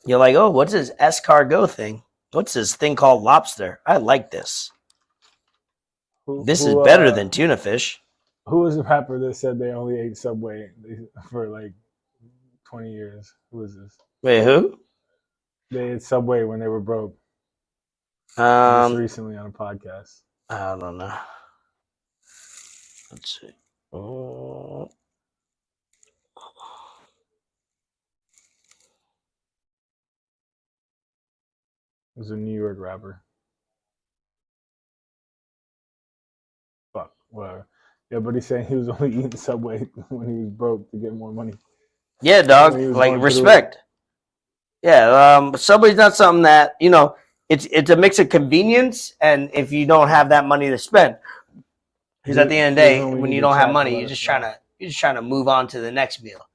You're like, oh, what's this escargot thing? What's this thing called lobster? I like this. This is better than tuna fish. Who was the rapper that said they only ate Subway for like 20 years? Who was this? Wait, who? They ate Subway when they were broke. Just recently on a podcast. I don't know. Let's see. Oh. It was a New York rapper. Fuck, whatever. Yeah, but he's saying he was only eating Subway when he was broke to get more money. Yeah, dog. Like, respect. Yeah, Subway's not something that, it's a mix of convenience, and if you don't have that money to spend. Because at the end of the day, when you don't have money, you're just trying to move on to the next meal.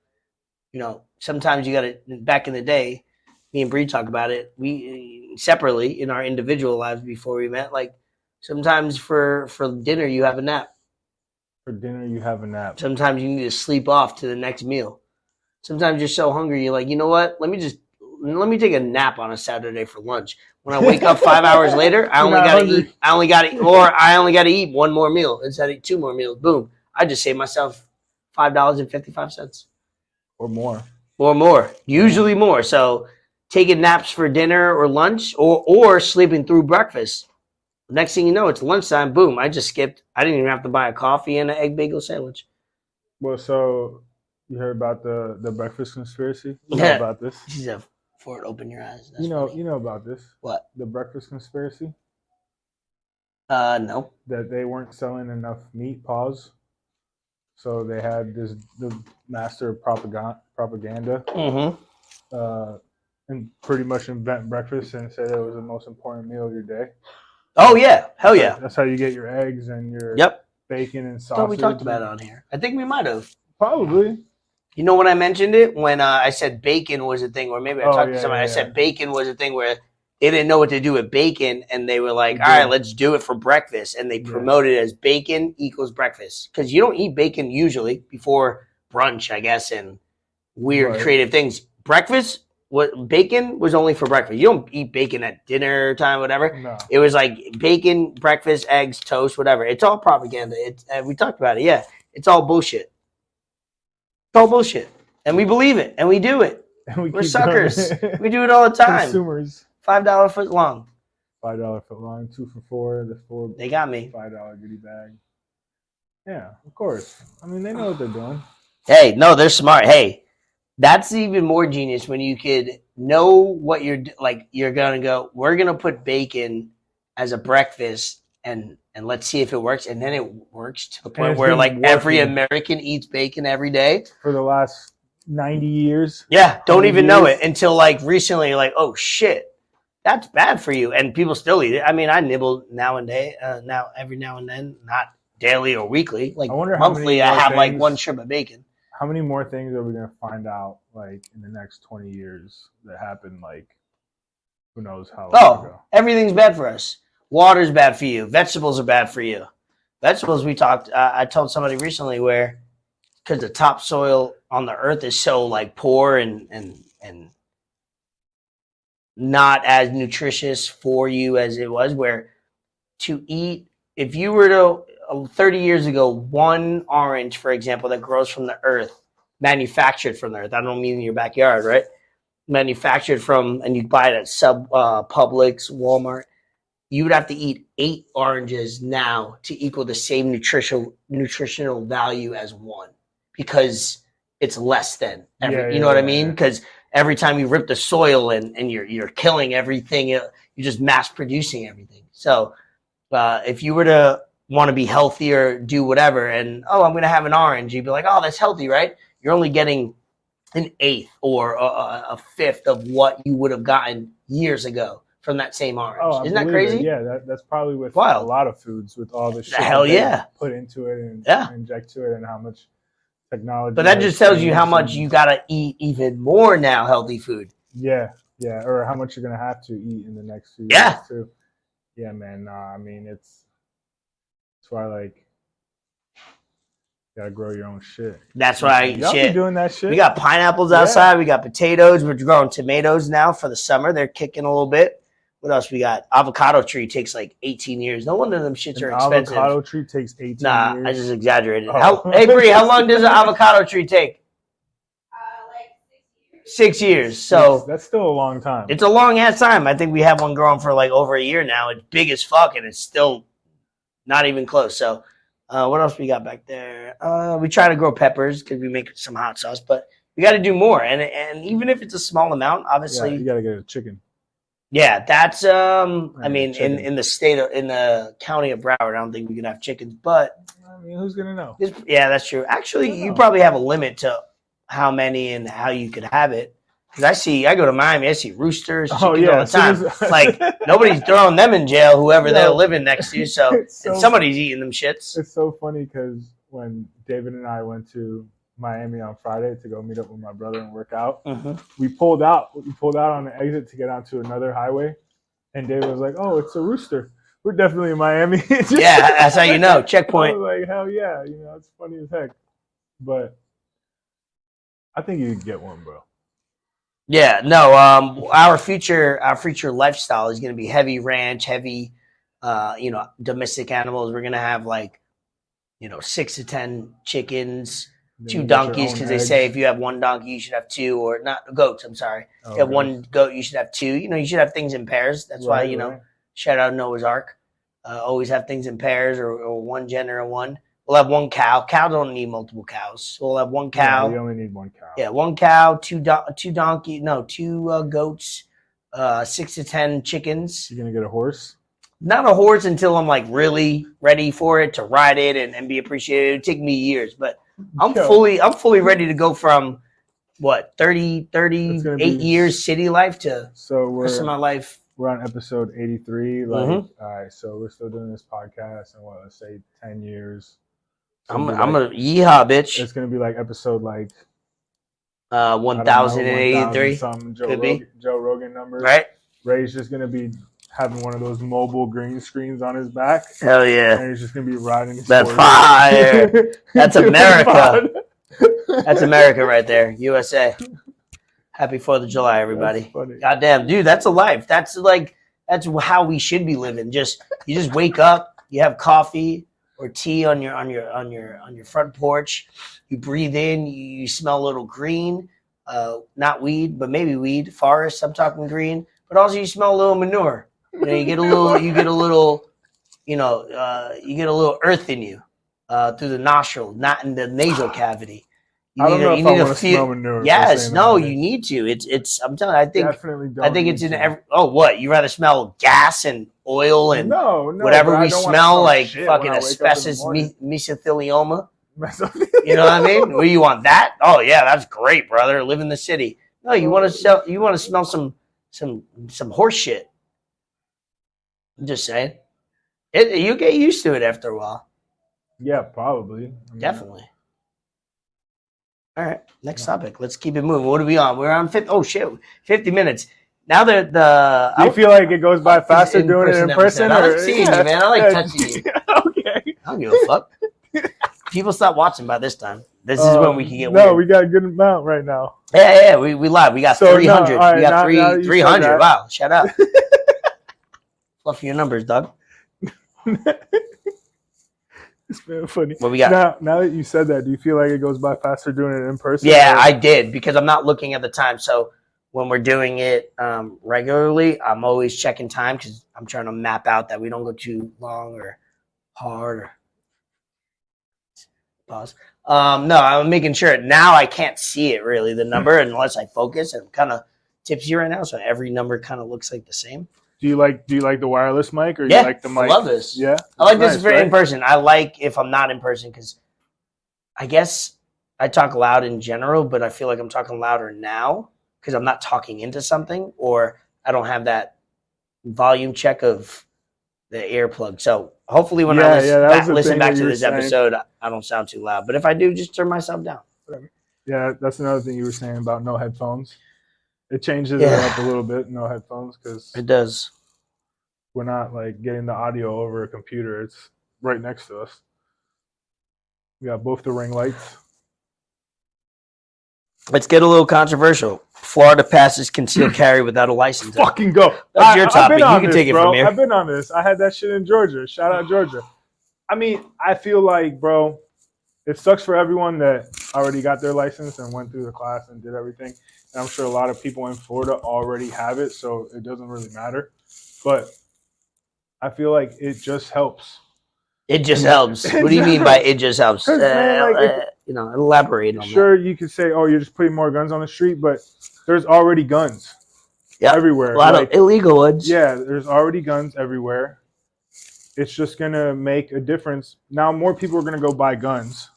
Sometimes you gotta, back in the day, me and Bree talk about it. We separately in our individual lives before we met. Like, sometimes for dinner you have a nap. For dinner you have a nap. Sometimes you need to sleep off to the next meal. Sometimes you're so hungry you're like, you know what? Let me take a nap on a Saturday for lunch. When I wake up 5 hours later, I only gotta eat one more meal instead of 2 more meals. Boom! I just saved myself $5.55 or more. Or more, usually more. So taking naps for dinner or lunch, or sleeping through breakfast. Next thing you know, it's lunchtime. Boom! I just skipped. I didn't even have to buy a coffee and an egg bagel sandwich. Well, so you heard about the breakfast conspiracy? You know Yeah. about this? She said, "For it, open your eyes." That's You know funny. about this? What? The breakfast conspiracy? No. That they weren't selling enough meat. Pause. So they had the master of propaganda, and pretty much invent breakfast and said it was the most important meal of your day. Oh yeah, hell yeah. That's how you get your eggs and your bacon and I sausage. thought we talked about it on here. I think we might have. Probably. You know when I mentioned it? When I said bacon was a thing, or maybe I talked to somebody. I said bacon was a thing where they didn't know what to do with bacon, and they were like, all right, let's do it for breakfast. And they promoted it as bacon equals breakfast. Because you don't eat bacon usually before brunch, I guess, and weird creative things. Breakfast, bacon was only for breakfast. You don't eat bacon at dinner time, whatever. No. It was like bacon, breakfast, eggs, toast, whatever. It's all propaganda. We talked about it, yeah. It's all bullshit. It's all bullshit. And we believe it, and we do it. And We're suckers. We do it all the time. Consumers. $5 foot long. $5 foot long, 2 for $4. The 4. They got me. $5 goodie bag. Yeah, of course. I mean, they know what they're doing. Hey, no, they're smart. Hey, that's even more genius when you could know what you're like. You're gonna go. We're gonna put bacon as a breakfast, and let's see if it works. And then it works to the point where like every American eats bacon every day for the last 90 years. Yeah, don't even know it until like recently. Like, oh shit, that's bad for you, and people still eat it. I mean, I nibble now and then, every now and then, not daily or weekly. Like monthly, I have like one strip of bacon. How many more things are we gonna find out like in the next 20 years that happened? Like, who knows how long ago? Everything's bad for us. Water's bad for you. Vegetables are bad for you. Vegetables, we talked. I told somebody recently where because the topsoil on the earth is so like poor and not as nutritious for you as it was. Where to eat, if you were to 30 years ago, one orange, for example, that grows from the earth, manufactured from the earth. I don't mean in your backyard, right? Manufactured from, and you buy it at Publix, Walmart. You would have to eat 8 oranges now to equal the same nutritional value as one, because it's less than. You know what I mean? Because every time you rip the soil and you're killing everything, you're just mass producing everything. So if you were to want to be healthy or do whatever, and I'm going to have an orange, you'd be like, oh, that's healthy, right? You're only getting an 1/8 or a 1/5 of what you would have gotten years ago from that same orange. Isn't that crazy? Yeah, that's probably with a lot of foods, with all the shit put into it and inject to it, and how much technology. But that just tells you how much you got to eat even more now, healthy food. Yeah, or how much you're going to have to eat in the next few years too. Yeah, man. I mean, it's why, like, you gotta grow your own shit. That's why y'all be doing that shit. We got pineapples outside. We got potatoes. We're growing tomatoes now for the summer. They're kicking a little bit. What else we got? Avocado tree takes like 18 years. No wonder them shits are expensive. Avocado tree takes 18 years. I just exaggerated. Hey, Bree, how long does an avocado tree take? Like 6 years. So that's still a long time. It's a long ass time. I think we have one growing for like over a year now. It's big as fuck, and it's still not even close. So what else we got back there? We try to grow peppers because we make some hot sauce, but we got to do more. And even if it's a small amount, obviously, you got to get a chicken. Yeah, that's I mean, in the county of Broward, I don't think we can have chickens, but I mean, who's gonna know? Yeah, that's true. Actually, you probably have a limit to how many and how you could have it. Because I go to Miami, I see roosters, chickens all the time. Like, nobody's throwing them in jail, whoever they're living next to. So, and somebody's eating them shits. It's so funny because when David and I went to Miami on Friday to go meet up with my brother and work out, we pulled out on the exit to get onto another highway, and David was like, "Oh, it's a rooster. We're definitely in Miami." Yeah, that's how you know. Checkpoint. I was like, hell yeah, it's funny as heck. But I think you could get one, bro. Yeah, no. Our future lifestyle is going to be heavy ranch, heavy, domestic animals. We're going to have 6 to 10 chickens. Then 2 you got your donkeys own because they eggs. say if you have 1 donkey, you should have 2, or not goats. I'm sorry. Oh, If you have okay. 1 goat, you should have 2. You know, you should have things in pairs. That's why, Right, you know, right. shout out Noah's Ark. Always have things in pairs or 1 gender and 1. We'll have 1 cow. Cow don't need multiple cows. So we'll have 1 cow. Yeah, you only need 1 cow. Yeah, 1 cow, 2 donkey. No, 2 goats, 6 to 10 chickens. You're gonna get a horse. Not a horse until I'm like really ready for it to ride it and be appreciated. It'd take me years, but I'm fully ready to go from what 38 years city life to So rest of my life. we're on episode 83. Like, Mhm. all right, so we're still doing this podcast, and let's say 10 years. So I'm it'll be a yeehaw bitch. It's gonna be like episode like I don't know, 1083 something Could be. Joe Rogan numbers. right? Ray's just gonna be having one of those mobile green screens on his back, Hell yeah, and he's just gonna be riding. His that's horse. fire. That's America. That's That's America right there, USA. Happy 4th of July, everybody. funny. Goddamn, dude, that's a life. That's how we should be living. You just wake up, you have coffee or tea on your front porch. You breathe in, you smell a little green, not weed, but maybe weed, forest. I'm talking green, but also you smell a little manure. You know, you get a little, you get a little earth in you through the nostril, not in the nasal cavity. I don't know if I want to feel. smell manure. Yes, no, you you need to. It's. I'm telling you, definitely don't. I think it's need in to. every. Oh, what? You rather smell gas and oil and no, whatever but I we don't wanna smell like shit when fucking I wake up in the asbestos morning. mesothelioma. You know what I mean? Well, you want that? Oh yeah, that's great, brother. Live in the city. No, you want to smell some horse shit. I'm just saying. You get used to it after a while. Yeah, probably. I mean, Definitely. All right, next topic. Let's keep it moving. What are we on? We're on 50. Oh shit, 50 minutes. Now that the Do you feel like it goes by faster doing it in person? I or- like seeing you, man. I like touching you. Okay. I don't give a fuck. People stop watching by this time. This is when we can get No, weird. we got a good amount right now. Yeah, we live. We got So, no, 300. all right, we got now that you said 300. that- Wow, shout out. Fluff your numbers, Doug. It's been funny. What we got? Now that you said that, do you feel like it goes by faster doing it in person? Yeah, or- I did because I'm not looking at the time. So when we're doing it regularly, I'm always checking time because I'm trying to map out that we don't go too long or hard. Or... Pause. No, I'm making sure. Now I can't see it really, the number, unless I focus. And I'm kind of tipsy right now, so every number kind of looks like the same. Do you like the wireless mic or Yeah, you like the mic? I love this. Yeah, I like Nice, this for right? in person. I like if I'm not in person because I guess I talk loud in general, but I feel like I'm talking louder now because I'm not talking into something or I don't have that volume check of the earplug. So hopefully when I listen back to this episode, I don't sound too loud. But if I do, just turn myself down. Whatever. Yeah, that's another thing you were saying about no headphones. It changes it up a little bit, no headphones, because It does. we're not like getting the audio over a computer. It's right next to us. We got both the ring lights. Let's get a little controversial. Florida passes concealed carry without a license. Fucking go. That's your I've topic. been on You can this, take it bro. from here. I've been on this. I had that shit in Georgia. Shout out Georgia. I mean, I feel like, bro, it sucks for everyone that already got their license and went through the class and did everything. And I'm sure a lot of people in Florida already have it, so it doesn't really matter. But I feel like it just helps. It just helps. What do you mean by it just helps? 'Cause, man, like, Elaborate on Sure, you could say, oh, you're just putting more guns on the street, but there's already guns that. everywhere. A lot Like, of illegal ones. yeah, there's already guns everywhere. It's just going to make a difference. Now more people are going to go buy guns.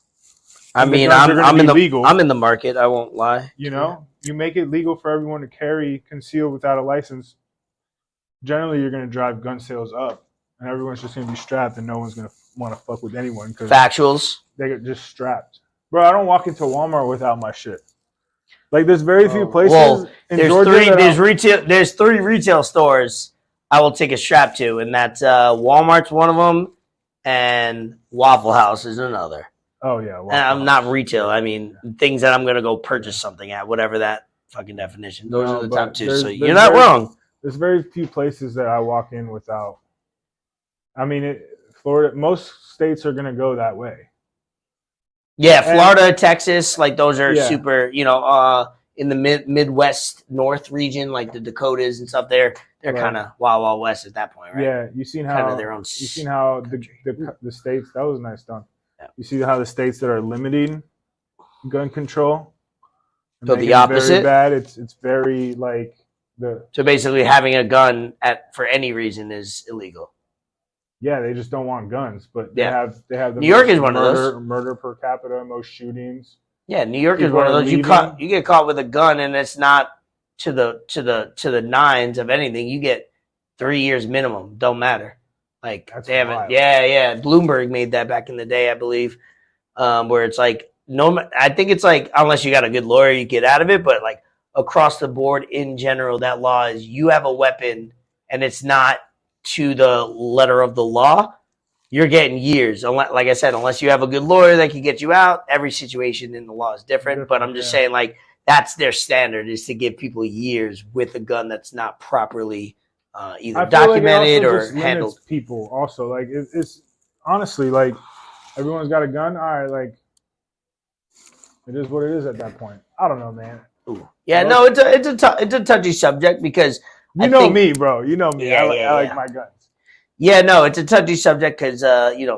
I And the mean, guns are gonna I'm be in the legal. I'm in the market. I won't lie. You know, you make it legal for everyone to carry concealed without a license. Generally, you're going to drive gun sales up, and everyone's just going to be strapped, and no one's going to want to fuck with anyone because Factuals. they get just strapped. Bro, I don't walk into Walmart without my shit. Like, there's very few places Well, in there's Georgia three. that There's three retail stores I will take a strap to, and that's Walmart's one of them, and Waffle House is another. Oh yeah, And I'm not retail. I mean, things that I'm gonna go purchase something at, whatever that fucking definition. Those No, are the but top two. there's- So there's you're not very- wrong. There's very few places that I walk in without. I mean, Florida. Most states are gonna go that way. Yeah, Florida, Texas, like those are Yeah. super. In the Midwest North region, like the Dakotas and stuff. They're Right. kind of wild west at that point, right? Yeah, you seen Kind how of their own. you seen how the states, that was nice done. Yeah. You see how the states that are limiting gun control, and So making the it opposite? very bad. It's very like the So basically, having a gun for any reason is illegal. yeah, they just don't want guns, but Yeah. they have the New York most is one of those. murder per capita, most shootings. Yeah, New York is People one of are those. leaving. You get caught with a gun, and it's not to the nines of anything. You get 3 years minimum. Don't matter. Like That's they haven't. wild. Yeah. Bloomberg made that back in the day, I believe, where it's like I think it's like unless you got a good lawyer, you get out of it. But like across the board in general, that law is you have a weapon, and it's not to the letter of the law. You're getting years. Like I said, unless you have a good lawyer that can get you out, every situation in the law is different. But I'm just saying, like, that's their standard is to give people years with a gun that's not properly either documented or handled. People also, like, it's honestly, like, everyone's got a gun. All right, like, it is what it is at that point. I don't know, man. Ooh. Yeah, no, it's a touchy subject because you know me, bro. You know me. Yeah, I like my guns. Yeah, no, it's a touchy subject because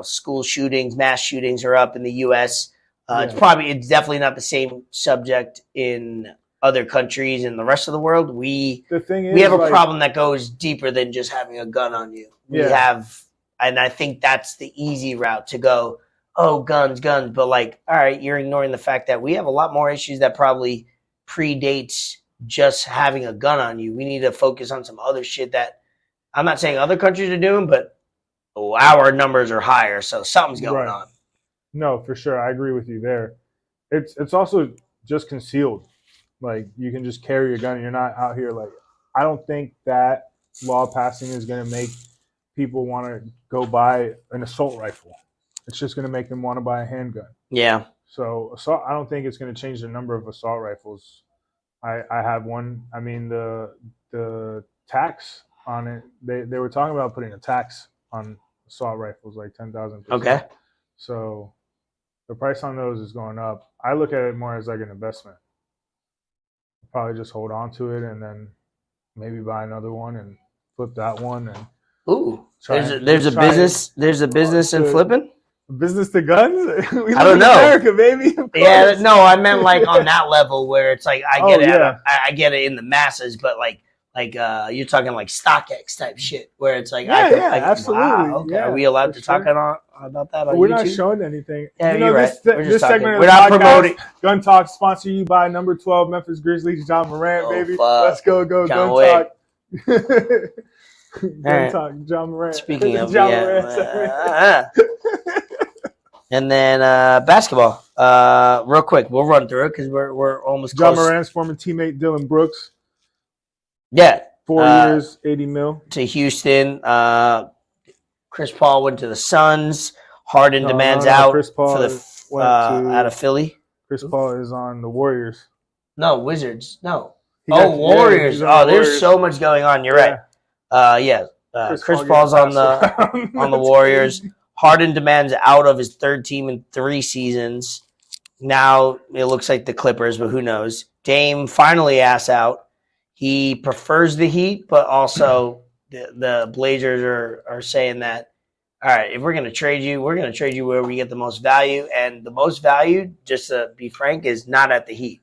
school shootings, mass shootings are up in the U.S. It's definitely not the same subject in other countries and the rest of the world. We have a problem that goes deeper than just having a gun on you. We have, and I think that's the easy route to go. Oh, guns, but like, all right, you're ignoring the fact that we have a lot more issues that probably predates just having a gun on you. We need to focus on some other shit that. I'm not saying other countries are doing, but our numbers are higher, so something's going on. No, for sure. I agree with you there. It's also just concealed. Like, you can just carry a gun and you're not out here. Like, I don't think that law passing is going to make people want to go buy an assault rifle. It's just going to make them want to buy a handgun. Yeah. So I don't think it's going to change the number of assault rifles. I have one. I mean, the tax on it, they were talking about putting a tax on assault rifles, like 10,000. Okay. So the price on those is going up. I look at it more as like an investment. Probably just hold on to it and then maybe buy another one and flip that one. And there's a business in flipping. Business to guns? I don't know. America, baby. Yeah, no, I meant like on that level where it's like I get it in the masses, but like you're talking like StockX type shit where it's like absolutely. Wow, okay. Are we allowed to talk about that on We're YouTube? not showing anything. Yeah, you're right. This segment we're not promoting Gun Talk, sponsor you by number 12 Memphis Grizzlies, John Morant, baby. Fuck. Let's go Gun Talk. Gun Talk, John Morant. Speaking of John Morant. And then basketball. Real quick, we'll run through it because we're almost John close. Morant's former teammate Dylan Brooks. Yeah. 4 years, $80 million. To Houston. Chris Paul went to the Suns. Harden demands out Chris Paul out of Philly. Chris Paul is on the Warriors. No, Wizards. No. Warriors. There's so much going on. You're right. Chris Paul's on the Warriors. Harden demands out of his third team in 3 seasons. Now it looks like the Clippers, but who knows? Dame finally asked out. He prefers the Heat, but also the Blazers are saying that, all right, if we're going to trade you, we're going to trade you where we get the most value. And the most value, just to be frank, is not at the Heat.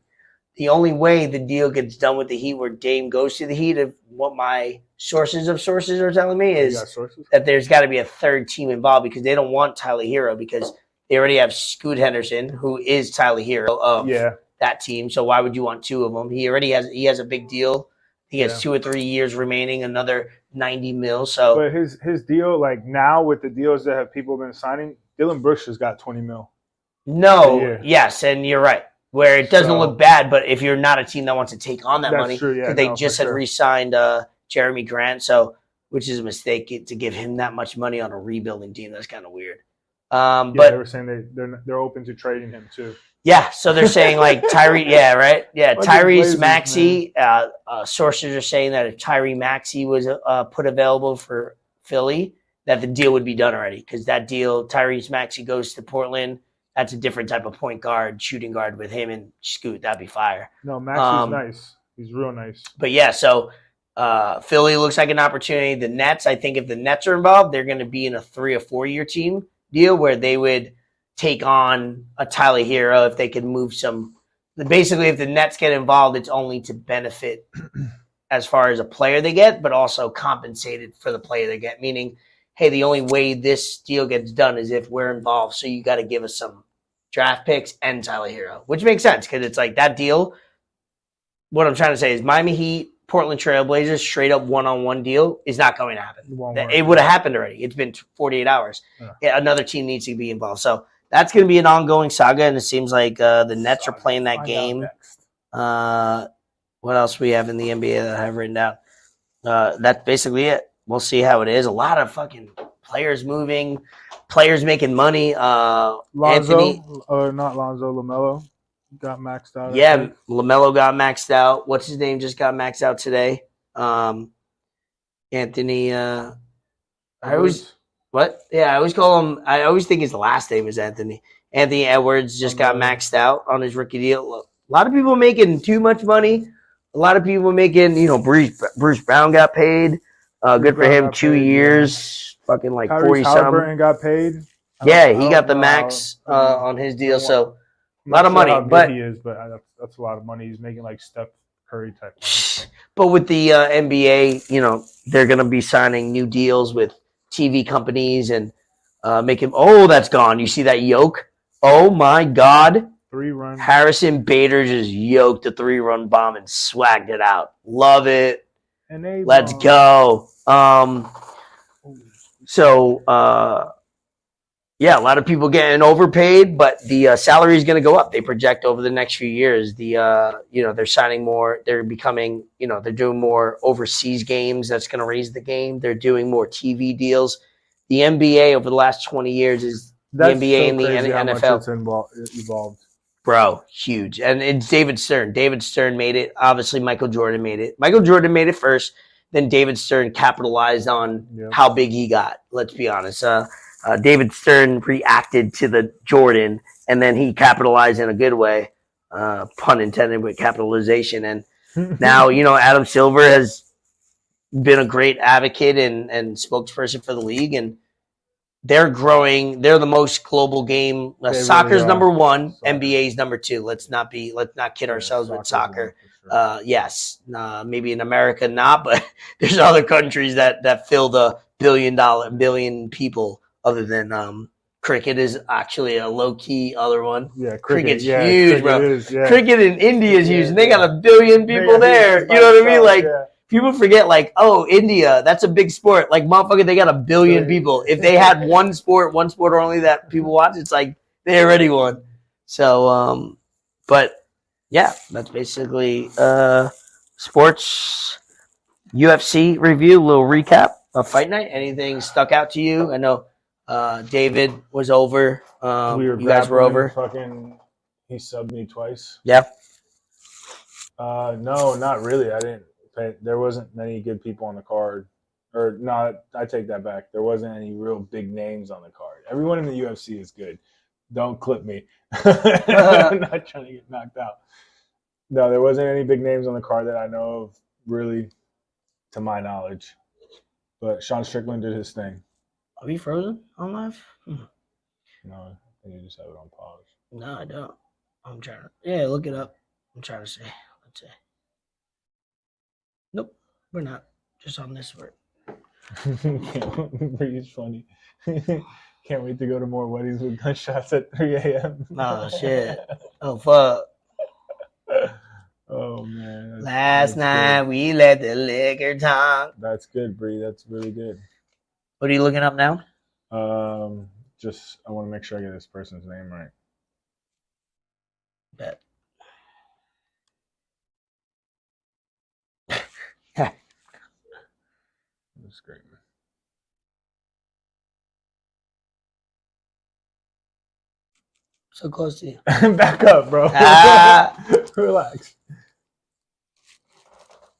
The only way the deal gets done with the Heat where Dame goes to the Heat, of what my sources are telling me, is that there's got to be a third team involved because they don't want Tyler Hero because they already have Scoot Henderson, who is Tyler Hero of that team. So why would you want 2 of them? He has a big deal. He has 2 or 3 years remaining, another $90 million. So, but his deal, like now with the deals that have people been signing, Dylan Brooks has got $20 million. No, yes, and you're right. Where it doesn't look bad, but if you're not a team that wants to take on that money, because they just had re-signed Jeremy Grant, which is a mistake to give him that much money on a rebuilding team. That's kind of weird. But they were saying they're open to trading him too. Yeah, so they're saying like Tyrese, Tyrese Maxey. Sources are saying that if Tyrese Maxey was put available for Philly, that the deal would be done already because that deal, Tyrese Maxey goes to Portland. that's a different type of point guard, shooting guard with him and Scoot. That'd be fire. No, Max is nice. He's real nice. But yeah, so Philly looks like an opportunity. The Nets, I think if the Nets are involved, they're going to be in a 3 or 4 year team deal where they would take on a Tyler Hero if they could move some. Basically, if the Nets get involved, it's only to benefit as far as a player they get, but also compensated for the player they get. Meaning, hey, the only way this deal gets done is if we're involved. So you got to give us some draft picks and Tyler Hero, which makes sense because it's like that deal. What I'm trying to say is Miami Heat, Portland Trailblazers, straight up one-on-one deal is not going to happen. It would have happened already. It's been 48 hours. Yeah, another team needs to be involved. So that's going to be an ongoing saga, and it seems like the Nets are playing that game. What else we have in the NBA that I have written down? That's basically it. We'll see how it is. A lot of fucking players moving, players making money. Lonzo, Anthony, not Lonzo, LaMelo got maxed out. Yeah, LaMelo got maxed out. What's his name just got maxed out today? Anthony. I always call him. I always think his last name is Anthony. Anthony Edwards just got maxed out on his rookie deal. A lot of people making too much money. A lot of people making, Bruce Brown got paid. Good for him, 2 years, fucking like 40 something. Got paid. Yeah, he got the max on his deal. So a lot of money, but he is, but that's a lot of money. He's making like Steph Curry type money. But with the NBA, they're going to be signing new deals with TV companies and making. Oh, that's gone. You see that yoke? Oh my God! 3-run. Harrison Bader just yoked a 3-run bomb and swagged it out. Love it. And let's go. Yeah, a lot of people getting overpaid, but the salary is going to go up. They project over the next few years. They're signing more. They're becoming, they're doing more overseas games. That's going to raise the game. They're doing more TV deals. The NBA over the last 20 years is the NBA and the NFL. It's evolved. Bro, huge. And it's David Stern. David Stern made it. Obviously, Michael Jordan made it. Michael Jordan made it first. Then David Stern capitalized on how big he got. Let's be honest. David Stern reacted to the Jordan, and then he capitalized in a good way, pun intended with capitalization. And now, Adam Silver has been a great advocate and spokesperson for the league, and they're growing. They're the most global game. Soccer's number one. NBA's number two. Let's not kid ourselves with soccer. Yes, maybe in America not, but there's other countries that fill the billion people. Other than cricket is actually a low-key other one. Yeah, cricket's huge, bro. Cricket in India is huge. And they got 1 billion people there. You know what I mean? Like, people forget, like, oh, India, that's a big sport. Like, motherfucker, they got 1 billion people. If they had one sport only that people watch, it's like they already won. So, but, yeah, that's basically sports UFC review, a little recap of Fight Night. Anything stuck out to you? I know David was over. You guys were over. He subbed me twice. Yeah. No, not really. I didn't. There wasn't many good people on the card. Or no, I take that back. There wasn't any real big names on the card. Everyone in the UFC is good. Don't clip me. I'm not trying to get knocked out. No, there wasn't any big names on the card that I know of, really, to my knowledge. But Sean Strickland did his thing. Are we frozen on live? No, I think you just have it on pause. No, I don't. I'm trying to. Yeah, look it up. I'm trying to say. Let's see. Nope, we're not. Just on this word. It's funny. Can't wait to go to more weddings with gunshots at 3 a.m. Oh, shit. Oh, fuck. Oh, man. Last night we let the liquor talk. That's good, Bree. That's really good. What are you looking up now? Just I want to make sure I get this person's name right. Bet. That's great, man. So close to you. Back up, bro. Relax.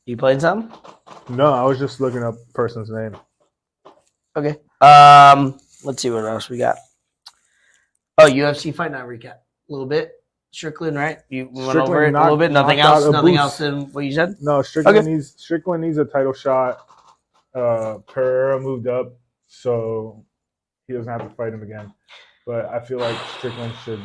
You playing something? No, I was just looking up person's name. Okay. Let's see what else we got. Oh, UFC fight night recap. A little bit. Strickland, right? You went over it a little bit. Nothing knocked else. out Nothing Abus. else than what you said. No, Strickland Okay. needs a title shot. Pereira moved up, so he doesn't have to fight him again. But I feel like Strickland should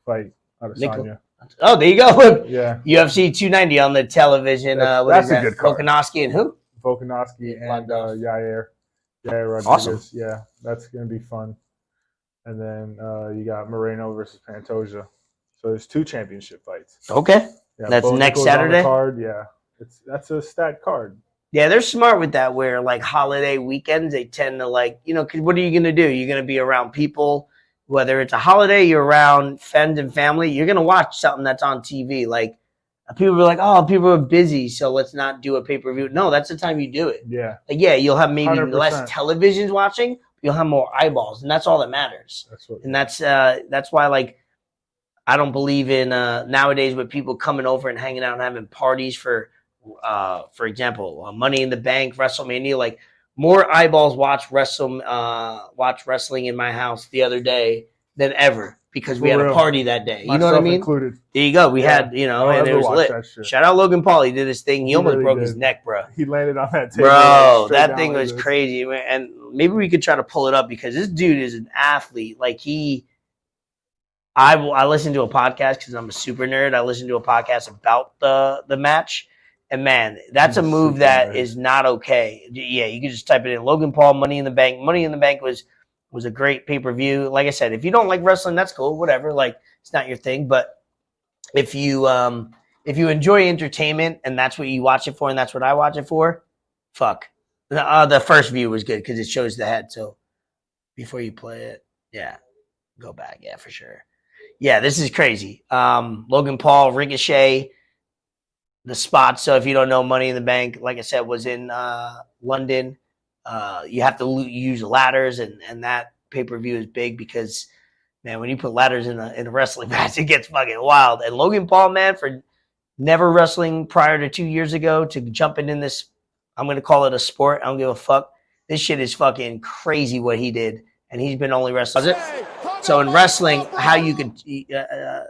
fight Adesanya. Oh, there you go. Yeah, UFC 290 on the television. What that's is that? a good card. Volkanovski and who? Volkanovski and Yair Rodriguez. Awesome. Yeah, that's gonna be fun. And then you got Moreno versus Pantoja. So there's 2 championship fights. Okay. Yeah, That's Bo next Nickal on the Saturday? card. Yeah, that's a stat card. Yeah, they're smart with that. Where like holiday weekends, they tend to like, because what are you gonna do? You're gonna be around people. Whether it's a holiday, you're around friends and family. You're gonna watch something that's on TV. Like people are like, oh, people are busy, so let's not do a pay-per-view. No, that's the time you do it. Yeah, Like, yeah, you'll have maybe 100%. less televisions watching. You'll have more eyeballs, and that's all that matters. And that's why, like, I don't believe in nowadays with people coming over and hanging out and having parties for example, Money in the Bank, WrestleMania. Like, more eyeballs watch wrestling in my house the other day than ever because we had a party that day. You know what I mean? Included. There you go. We had, and it was lit. Shout out Logan Paul. He did his thing. He almost really broke did. his neck, bro. He landed on that table. Bro, straight that down thing like was this. crazy. And maybe we could try to pull it up because this dude is an athlete. Like I listen to a podcast because I'm a super nerd. I listen to a podcast about the match. And man, that's a move that is not okay. Yeah, you can just type it in. Logan Paul, Money in the Bank. Money in the Bank was a great pay-per-view. Like I said, if you don't like wrestling, that's cool. Whatever. Like, it's not your thing. But if you enjoy entertainment and that's what you watch it for and that's what I watch it for, fuck. The first view was good because it shows the head. So before you play it, yeah, go back. Yeah, for sure. Yeah, this is crazy. Logan Paul, Ricochet, the spot. So if you don't know, Money in the Bank, like I said, was in London. You have to use ladders, and that pay-per-view is big because, man, when you put ladders in a wrestling match, it gets fucking wild. And Logan Paul, man, for never wrestling prior to 2 years ago to jumping in this, I'm going to call it a sport. I don't give a fuck. This shit is fucking crazy what he did. And he's been only wrestling. So in wrestling, how you could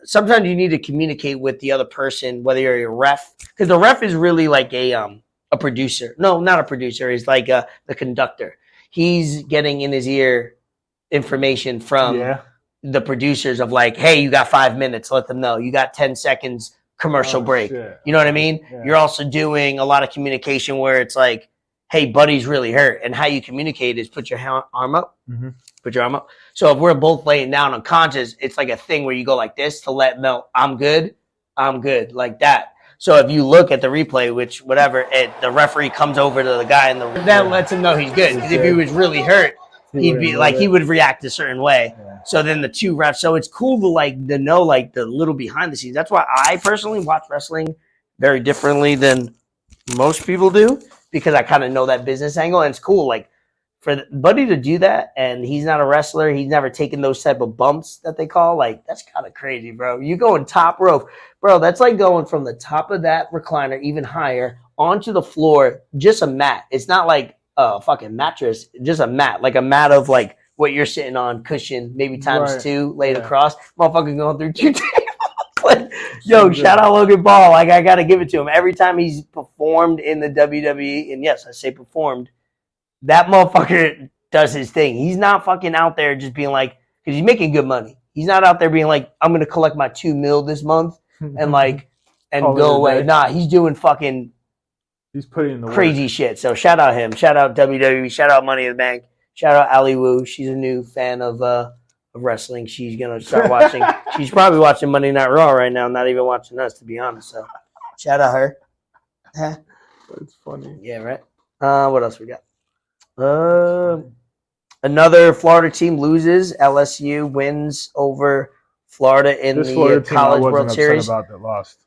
sometimes you need to communicate with the other person, whether you're a ref, because the ref is really like a producer. No, not a producer. He's like the conductor. He's getting in his ear information from the producers of like, hey, you got 5 minutes. Let them know. You got 10 seconds commercial break. Shit. You know what I mean? Yeah. You're also doing a lot of communication where it's like, hey, buddy's really hurt. And how you communicate is put your arm up. Mm-hmm. Put your arm up. So if we're both laying down unconscious, it's like a thing where you go like this to let them know I'm good, like that. So if you look at the replay, which whatever, the referee comes over to the guy and that lets him know he's good. Because if he was really hurt, he'd be like he would react a certain way. Yeah. So then the two refs. So it's cool to know like the little behind the scenes. That's why I personally watch wrestling very differently than most people do because I kind of know that business angle and it's cool. Like, for Buddy to do that, and he's not a wrestler, he's never taken those type of bumps that they call, like, that's kind of crazy, bro. You going top rope. Bro, that's like going from the top of that recliner, even higher, onto the floor, just a mat. It's not like a fucking mattress, just a mat, like a mat of, like, what you're sitting on, cushion, maybe times two, laid across. Motherfucker going through 2 tables. Yo, shout out Logan Paul. Like, I got to give it to him. Every time he's performed in the WWE, and yes, I say performed, that motherfucker does his thing. He's not fucking out there just being like, because he's making good money. He's not out there being like, I'm going to collect my $2 million this month and like, and go away. Nah, he's doing fucking he's putting in the crazy work. shit. So shout out him. Shout out WWE. Shout out Money in the Bank. Shout out Ali Wu. She's a new fan of wrestling. She's going to start watching. She's probably watching Monday Night Raw right now, not even watching us, to be honest. So shout out her. That's funny. Yeah, right. What else we got? Another Florida team loses. LSU wins over Florida in the College World Series. About that lost.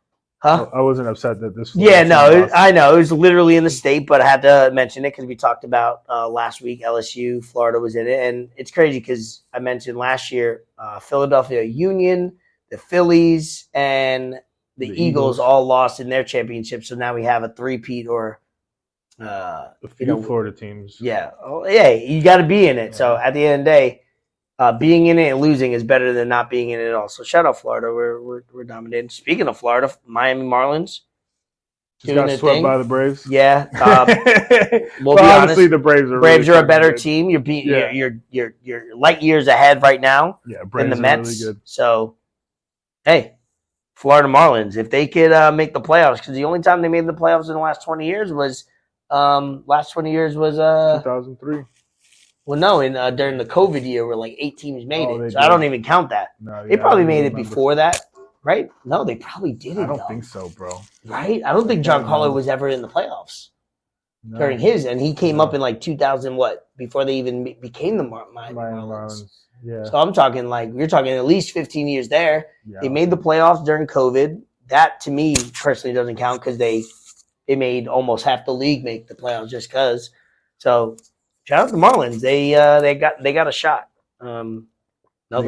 Huh? I wasn't upset that this. Yeah, no, I know it was literally in the state, but I had to mention it because we talked about last week. LSU, Florida was in it, and it's crazy because I mentioned last year Philadelphia Union, the Phillies, and the Eagles all lost in their championship. So now we have a three-peat or. A few Florida teams. Yeah. Oh, yeah, you got to be in it. Yeah. So at the end of the day, Being in it and losing is better than not being in it at all. So shout out Florida. We're dominating. Speaking of Florida, Miami Marlins. Just got swept by the Braves. Yeah. We'll But be honestly, honest. the Braves are Braves really are a better good. team. You're light years ahead right now Yeah, than Braves the are Mets. really good. So, hey, Florida Marlins, if they could make the playoffs, because the only time they made the playoffs in the last 20 years was 2003. well, no, during the COVID year where like 8 teams made Oh, they it. So I did. don't even count that. No, They yeah, probably I made it remember. before that, right? No, they probably didn't. I don't though. think so, bro. Right? I don't think John Carlo remember. was ever in the playoffs No. during his, and he came No. up in like 2000 what? Before they even became the Miami Miami Marlins. Marlins. Yeah. So I'm talking like you're talking at least 15 years there. Yeah. They made the playoffs during COVID. That to me personally doesn't count because they made almost half the league make the playoffs just because. So shout out to the Marlins. They got a shot. They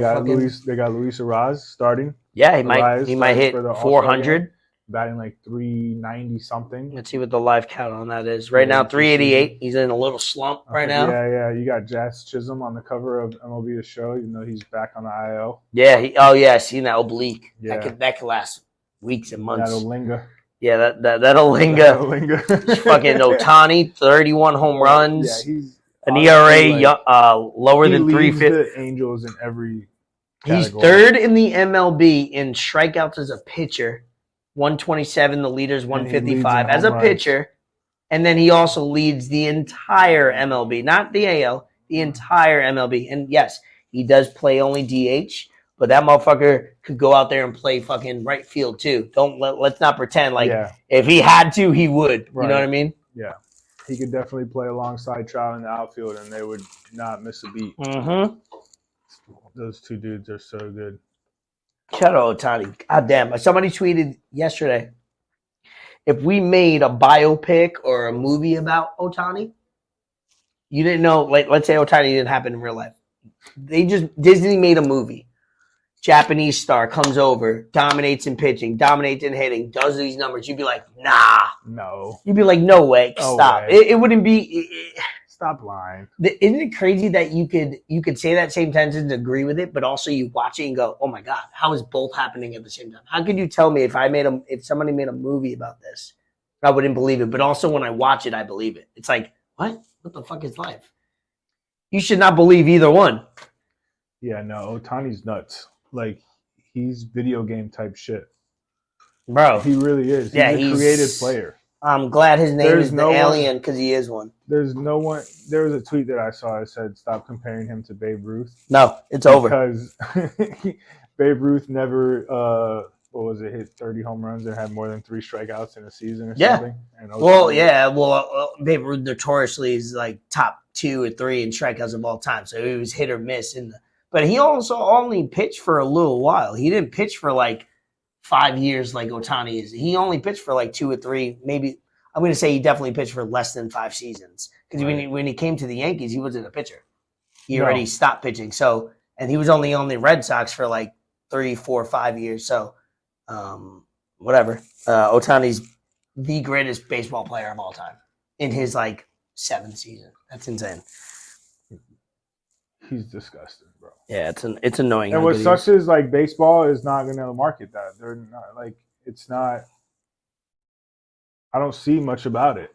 got Luis Arraez starting. Yeah, he Arraez might hit for the All-Star 400. game, batting like 390 something. Let's see what the live count on that is. Right now, 388. He's in a little slump right now. Yeah. You got Jazz Chisholm on the cover of MLB The Show, even though he's back on the IL. Yeah. I seen that oblique. Yeah. That could last weeks and months. That'll linger. Yeah, that'll linger. Fucking Ohtani, 31 home runs. Yeah, he's an ERA lower than leads 350. the Angels in every He's category. third in the MLB in strikeouts as a pitcher. 127, the leader's And he leads 155 in as a home runs. pitcher. And then he also leads the entire MLB, not the AL, the entire MLB. And yes, he does play only DH, but that motherfucker could go out there and play fucking right field too. Let's not pretend like if he had to, he would. Right. You know what I mean? Yeah. He could definitely play alongside Trout in the outfield, and they would not miss a beat. Mm-hmm. Those two dudes are so good. Shout out Ohtani. God damn. Somebody tweeted yesterday, if we made a biopic or a movie about Ohtani, you didn't know, like, let's say Ohtani didn't happen in real life. Disney made a movie. Japanese star comes over, dominates in pitching, dominates in hitting, does these numbers. You'd be like, nah. No. You'd be like, no way. No Stop. way. It wouldn't be. Stop lying. Isn't it crazy that you could say that same sentence, agree with it, but also you watch it and go, oh my God, how is both happening at the same time? How could you tell me if somebody made a movie about this, I wouldn't believe it. But also when I watch it, I believe it. It's like, what? What the fuck is life? You should not believe either one. Yeah, no, Ohtani's nuts. Like, he's video game type shit. Bro. He really is. He's a creative player. I'm glad his name is no the Alien because he is one. There's no one. There was a tweet that I saw that said, stop comparing him to Babe Ruth. No, it's over. Because Babe Ruth never, hit 30 home runs and had more than 3 strikeouts in a season or something. And Babe Ruth notoriously is like top 2 or 3 in strikeouts of all time. So he was hit or miss. But he also only pitched for a little while. He didn't pitch for like 5 years like Ohtani is. He only pitched for like 2 or 3, maybe. I'm going to say he definitely pitched for less than 5 seasons. Because when he came to the Yankees, he wasn't a pitcher. He already stopped pitching. So, and he was only on the Red Sox for like 3, 4, 5 years. So, whatever. Ohtani's the greatest baseball player of all time in his like 7th season. That's insane. He's disgusting, bro. Yeah, it's annoying. And what sucks is like baseball is not going to market that. They're not like it's not. I don't see much about it.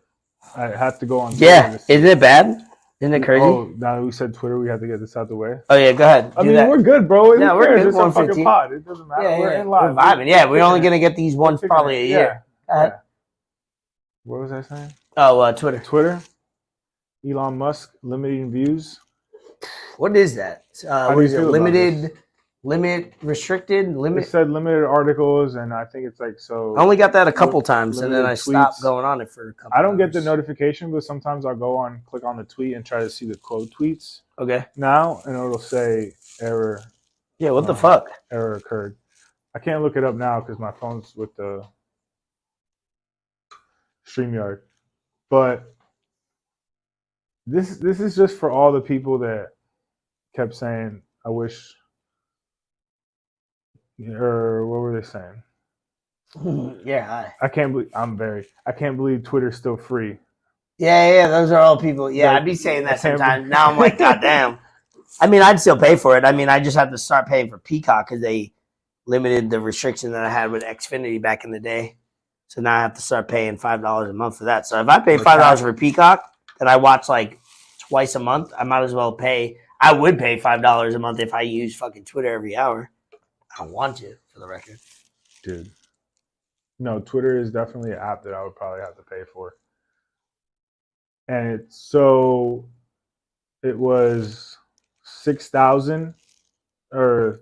I have to go on. Yeah, isn't it bad? Isn't it crazy? Oh, now that we said Twitter, we have to get this out the way. Oh yeah, go ahead. I mean, we're good, bro. Yeah, we're good. It's a fucking pod. It doesn't matter. Yeah, we're in live. We're vibing. Yeah, we're only gonna get these once probably a year. Yeah. What was I saying? Oh, Twitter. Twitter. Elon Musk limiting views. What is that? What is it? Limited, restricted, limit. It said limited articles, and I think it's like so. I only got that a couple times, and then I tweets. stopped going on it for a couple. I don't get the hours. notification, but sometimes I'll go on, click on the tweet, and try to see the quote tweets. Okay. Now, and it'll say error. Yeah. What the fuck? Error occurred. I can't look it up now because my phone's with the StreamYard, but. This is just for all the people that kept saying, I wish, or what were they saying? Yeah, I can't believe Twitter's still free. Yeah, those are all people. Yeah, Like, I'd be saying that sometimes. Now I'm like, God damn. I mean, I'd still pay for it. I mean, I just have to start paying for Peacock because they limited the restriction that I had with Xfinity back in the day. So now I have to start paying $5 a month for that. So if I pay $5 for Peacock that I watch like twice a month, I might as well pay. I would pay $5 a month if I use fucking Twitter every hour. I don't want to, for the record. Dude. No, Twitter is definitely an app that I would probably have to pay for. And it was 6,000 or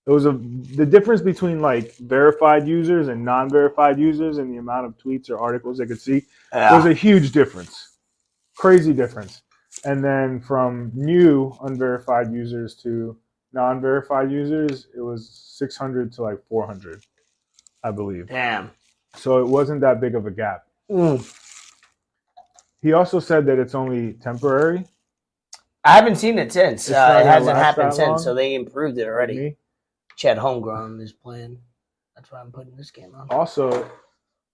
it was the difference between like verified users and non-verified users and the amount of tweets or articles they could see was a huge difference. Crazy difference. And then from new unverified users to non-verified users, it was 600 to like 400, I believe. Damn. So it wasn't that big of a gap. He also said that it's only temporary. I haven't seen it since. It hasn't happened since, long. so they improved it already. Me. Chad Homegrown is playing. That's why I'm putting this game on. Also,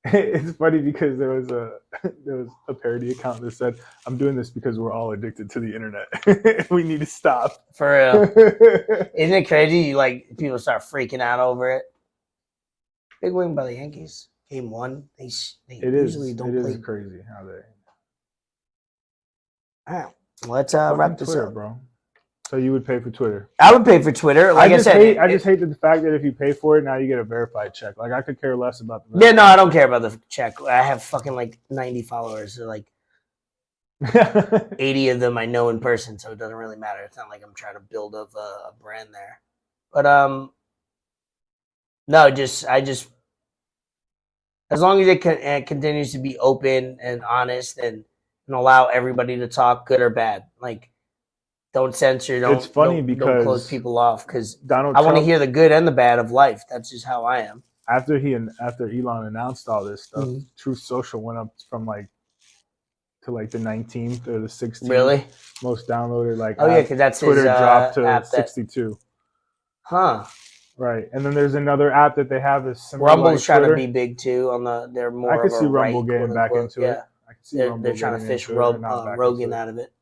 it's funny because there was a parody account that said, "I'm doing this because we're all addicted to the internet. We need to stop." For real. Isn't it crazy? Like people start freaking out over it. Big win by the Yankees. Game 1. They usually don't play. It is crazy how they. All right. Let's wrap this Twitter, up, bro. So you would pay for Twitter? I would pay for Twitter. Like I said, I just hate the fact that if you pay for it, now you get a verified check. Like I could care less about the. Yeah, no, I don't care about the check. I have fucking like 90 followers. So like 80 of them I know in person, so it doesn't really matter. It's not like I'm trying to build up a brand there. But no, I just as long as it continues to be open and honest and allow everybody to talk, good or bad. Like, don't censor. Don't. It's funny don't because close people off because Donald I want to Trump- hear the good and the bad of life. That's just how I am. After Elon announced all this stuff, Truth Social went up from to the 19th or the 16th. Really? Most downloaded. Like, oh yeah, because that's Twitter his, dropped to app 62. Huh. Right, and then there's another app that they have is similar. Rumble's trying to Twitter. be big too. They're more. I could of see a Rumble right, getting back into it. I could see They're Rumble trying to getting fish into it, not back Rogan into it. out of it.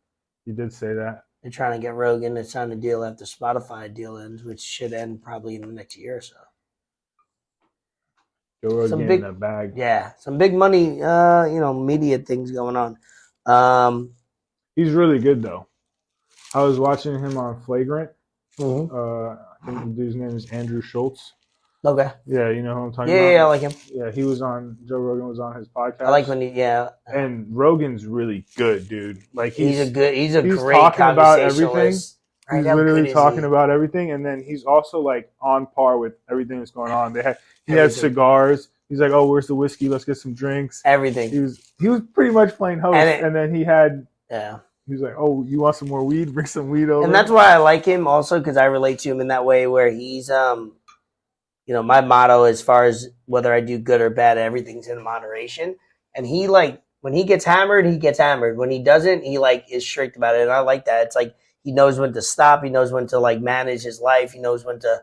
You did say that. They're trying to get Rogan to sign a deal after Spotify deal ends, which should end probably in the next year or so. Joe Rogan in the bag. Yeah, some big money, media things going on. He's really good though. I was watching him on Flagrant. Mm-hmm. I think the dude's name is Andrew Schultz. Okay. Yeah, you know who I'm talking about? Yeah, I like him. Yeah, he was on, Joe Rogan was on his podcast. I like when And Rogan's really good, dude. Like he's a great talking about everything. conversationalist. He's literally talking about everything, and then he's also like on par with everything that's going on. He had cigars. He's like, "Oh, where's the whiskey? Let's get some drinks." Everything. He was pretty much playing host, and then he was like, "Oh, you want some more weed? Bring some weed over." And that's why I like him also because I relate to him in that way where he's my motto as far as whether I do good or bad, everything's in moderation. And he when he gets hammered, he gets hammered. When he doesn't, he is strict about it. And I like that. It's like he knows when to stop. He knows when to manage his life. He knows when to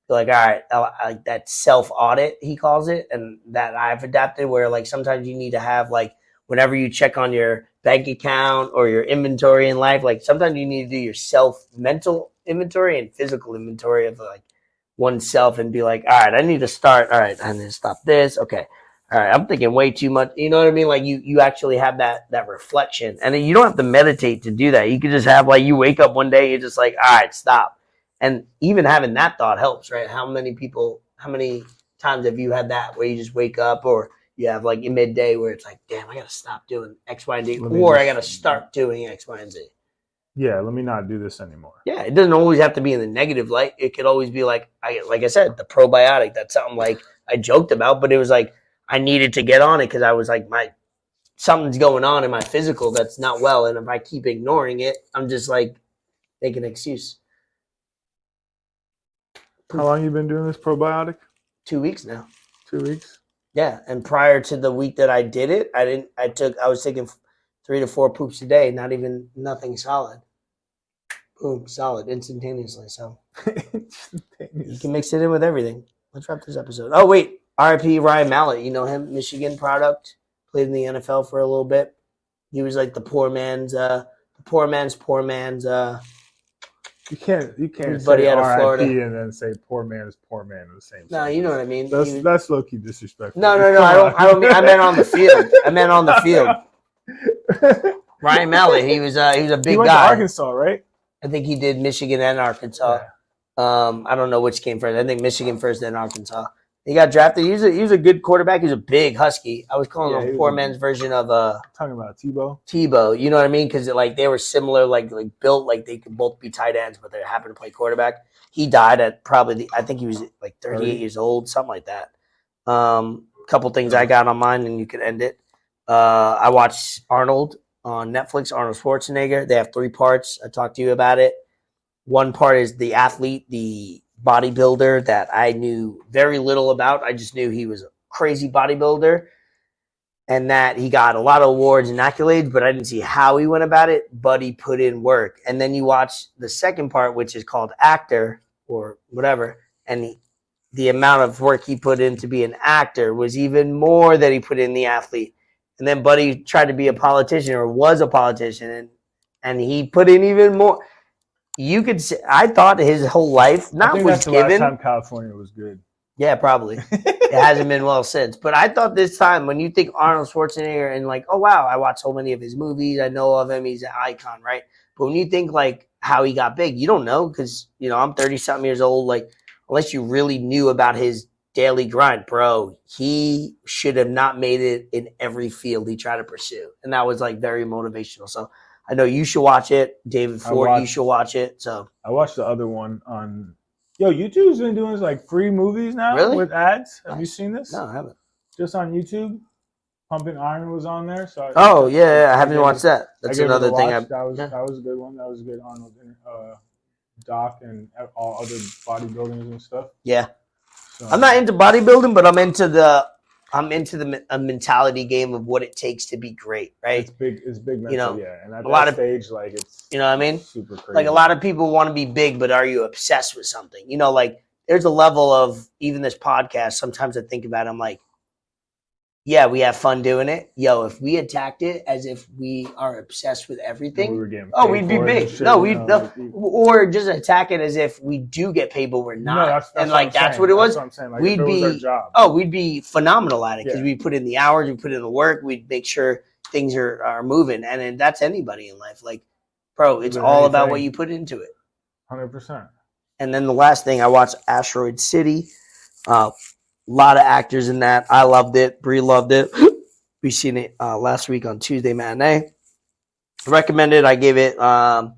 be like, all right, like that self audit, he calls it. And that I've adapted where sometimes you need to have whenever you check on your bank account or your inventory in life, sometimes you need to do your mental inventory and physical inventory of oneself and be like, all right, I need to start. All right, I need to stop this. Okay. All right, I'm thinking way too much. You know what I mean? You actually have that reflection. And then you don't have to meditate to do that. You can just have you wake up one day, you're just like, all right, stop. And even having that thought helps, right? How many times have you had that where you just wake up or you have in midday where it's like, damn, I got to stop doing X, Y, and Z or I got to start doing X, Y, and Z. Yeah, let me not do this anymore. Yeah, it doesn't always have to be in the negative light. It could always be like I said, the probiotic. That's something I joked about, but it was I needed to get on it because I was something's going on in my physical that's not well, and if I keep ignoring it, I'm just making an excuse. How long you been doing this probiotic? 2 weeks now. 2 weeks. Yeah, and prior to the week that I did it, I was taking 3 to 4 poops a day, nothing solid. Boom, solid, instantaneously. So you can mix it in with everything. Let's wrap this episode. Oh wait, RIP Ryan Mallett. You know him, Michigan product. Played in the NFL for a little bit. He was the poor man's poor man's You can't His buddy say out of RIP Florida. and then say poor man is poor man in the same. No, you know what I mean. That's low key disrespectful. No. I don't mean. I meant on the field. I meant on the field. Ryan Mallett. He was a big he went guy. to Arkansas, right? I think he did Michigan and Arkansas. Yeah. I don't know which came first. I think Michigan first, then Arkansas. He got drafted. He was a good quarterback. He was a big husky. I was calling him a poor man's version of talking about Tebow. Tebow. You know what I mean? Because like they were similar, like built like they could both be tight ends, but they happened to play quarterback. He died at probably I think he was like 38 years old, something like that. Couple things I got on mine, and you can end it. I watched Arnold on Netflix. Arnold Schwarzenegger. They have 3 parts. I talked to you about it. One part is the athlete, the bodybuilder that I knew very little about. I just knew he was a crazy bodybuilder and that he got a lot of awards and accolades, but I didn't see how he went about it, but he put in work. And then you watch the second part, which is called actor or whatever, and the amount of work he put in to be an actor was even more than he put in the athlete. And then Buddy tried to be a politician or was a politician, and he put in even more. You could say, I thought his whole life I think was that's the given. last time California was good. Yeah, probably. It hasn't been well since. But I thought this time, when you think Arnold Schwarzenegger and like, oh wow, I watched so many of his movies, I know of him, he's an icon, right? But when you think like how he got big, you don't know because I'm 30-something years old. Like, unless you really knew about his daily grind, bro, he should have not made it in every field he tried to pursue, and that was like very motivational. So. I know you should watch it, David Ford. You should watch it. So I watched the other one on. YouTube's been doing like free movies now with ads. Have you seen this? No, I haven't. Just on YouTube, Pumping Iron was on there. So I haven't watched that. That's another thing. That was a good one. That was a good Arnold doc and all other bodybuildings and stuff. Yeah, so, I'm not into bodybuilding, but I'm into the mentality game of what it takes to be great, right? It's big mental, yeah. And at a lot that stage, like it's what I mean? Super crazy. Like a lot of people want to be big, but are you obsessed with something? Like there's a level of even this podcast. Sometimes I think about it, I'm like, yeah, we have fun doing it. Yo, if we attacked it as if we are obsessed with everything, we'd be big. Or just attack it as if we do get paid, but we're not. That's what it was. That's what I'm saying. Like, we'd be, our job. We'd be phenomenal at it because we put in the hours, we put in the work, we'd make sure things are moving. And then that's anybody in life. Like, bro, it's all about what you put into it. 100%. And then the last thing, I watched Asteroid City. A lot of actors in that. I loved it. Bree loved it. We seen it last week on Tuesday matinee. Recommended. I gave it 8.3,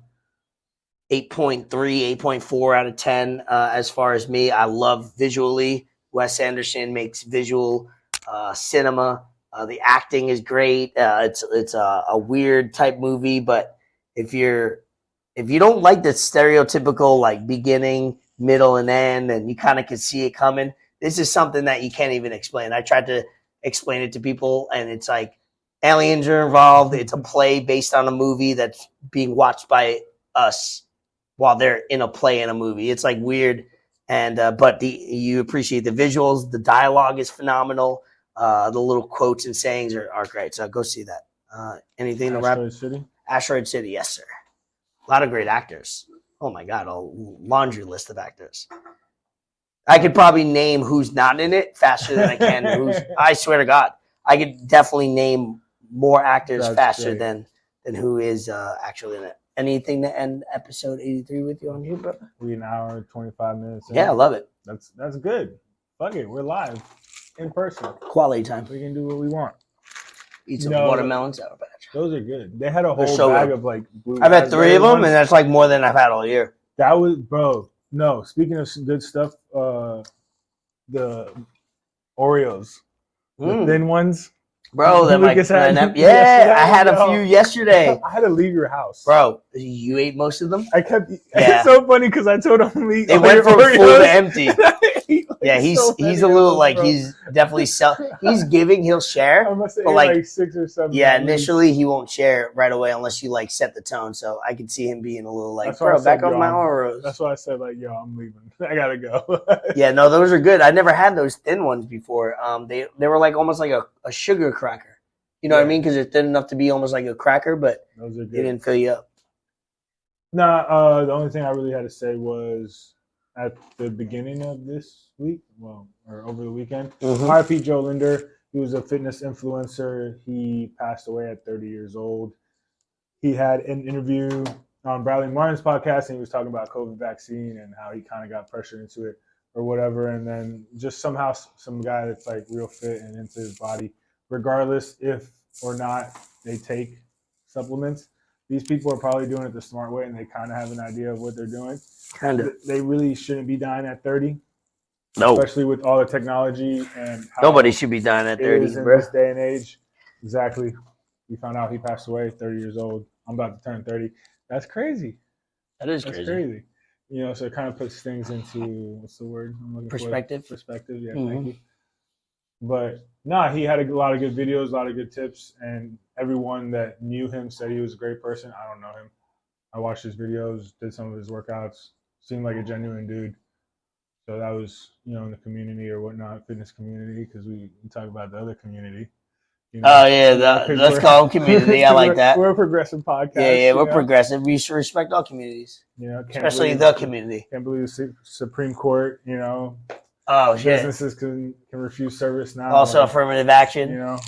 8.4 out of 10. As far as me, I love visually. Wes Anderson makes visual cinema. The acting is great. It's a weird type movie, but if you don't like the stereotypical like beginning, middle, and end, and you kind of can see it coming. This is something that you can't even explain. I tried to explain it to people, and it's like aliens are involved. It's a play based on a movie that's being watched by us while they're in a play in a movie. It's like weird, and but you appreciate the visuals. The dialogue is phenomenal. The little quotes and sayings are great. So go see that. Anything to wrap? Asteroid City, yes, sir. A lot of great actors. Oh my God, a laundry list of actors. I could probably name who's not in it faster than I can. I swear to God, I could definitely name more actors faster than who is actually in it. Anything to end episode 83 with you on here, bro? We an hour, 25 minutes. Yeah, I love it. That's good. Fuck it, we're live in person. Quality time. We can do what we want. Eat some watermelon sour patch. Those are good. They had a whole bag of like blue. I've had 3 of them, and that's like more than I've had all year. That was, bro. No, speaking of some good stuff, the Oreos, the thin ones. Bro, that Lucas had. I had a few yesterday. I had to leave your house. Bro, you ate most of them? I kept. It's so funny because I told him leave. It went from full to empty. Yeah, he's a little like, he's definitely he's giving, he'll share. I must have but like 6 or 7. Yeah, initially he won't share right away unless you like set the tone. So I could see him being a little like, bro, back on my Oreos. That's why I said like, yo, I'm leaving. I gotta go. Yeah, no, those are good. I never had those thin ones before. They were like almost like a sugar cracker. You know what I mean? Because they're thin enough to be almost like a cracker, but they didn't fill you up. Nah, the only thing I really had to say was at the beginning of this week, or over the weekend, RIP Joe Linder. He was a fitness influencer. He passed away at 30 years old. He had an interview on Bradley Martin's podcast, and he was talking about COVID vaccine and how he kind of got pressured into it or whatever. And then just somehow some guy that's like real fit and into his body, regardless if or not they take supplements, these people are probably doing it the smart way, and they kind of have an idea of what they're doing. Kind of. They really shouldn't be dying at 30. No. Especially with all the technology and how Nobody should be dying at 30, in bro. this day and age. Exactly. We found out he passed away 30 years old. I'm about to turn 30. That's crazy. That's That's crazy. crazy. You know, so it kind of puts things into, what's the word I'm looking Perspective. for? Perspective, yeah, thank you. But nah, he had a lot of good videos, a lot of good tips, and everyone that knew him said he was a great person. I don't know him. I watched his videos, did some of his workouts, seemed like a genuine dude. So that was, you know, in the community or whatnot, fitness community, because we talk about the other community. You know, Oh, yeah. Let's call them community. I like that. We're a progressive podcast. Yeah, we're progressive. We should respect all communities, You know, especially the community. Can't believe the Supreme Court, you know, Oh, shit. businesses can refuse service now. Also, like, affirmative action. you know.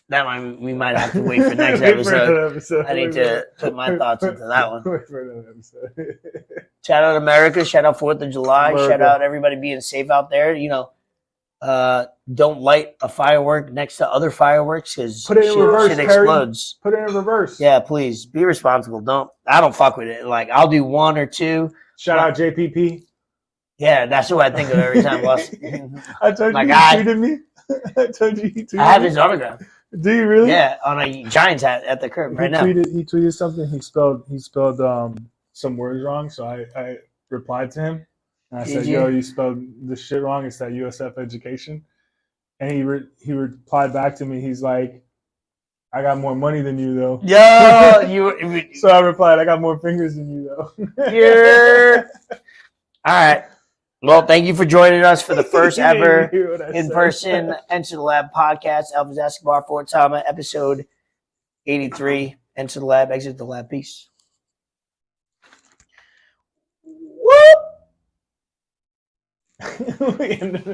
We might have to wait for next Wait for episode. another episode. I need to put my thoughts into that one. Wait for another episode. Shout out America. Shout out 4th of July. America. Shout out everybody being safe out there. You know, don't light a firework next to other fireworks because Put it in reverse, shit Perry. explodes. Put it in reverse. Yeah, please be responsible. I don't fuck with it. Like, I'll do one or two. Shout out JPP. Yeah, that's who I think of every time. I told My you guy. he tweeted me. I told you he tweeted I have me. his autograph. Do you really? Yeah, on a Giants hat at the curb right now. He tweeted something. He spelled some words wrong. So I replied to him. And I Did said, you? "Yo, you spelled this shit wrong. It's that USF education." And he replied back to me. He's like, "I got more money than you, though." Yo, you. So I replied, "I got more fingers than you, though." You're... All right. Well, thank you for joining us for the first ever in-person Enter the Lab podcast. Elvis Escobar, Fort Tama, episode 83. Enter the Lab, exit the lab. Peace. Whoop!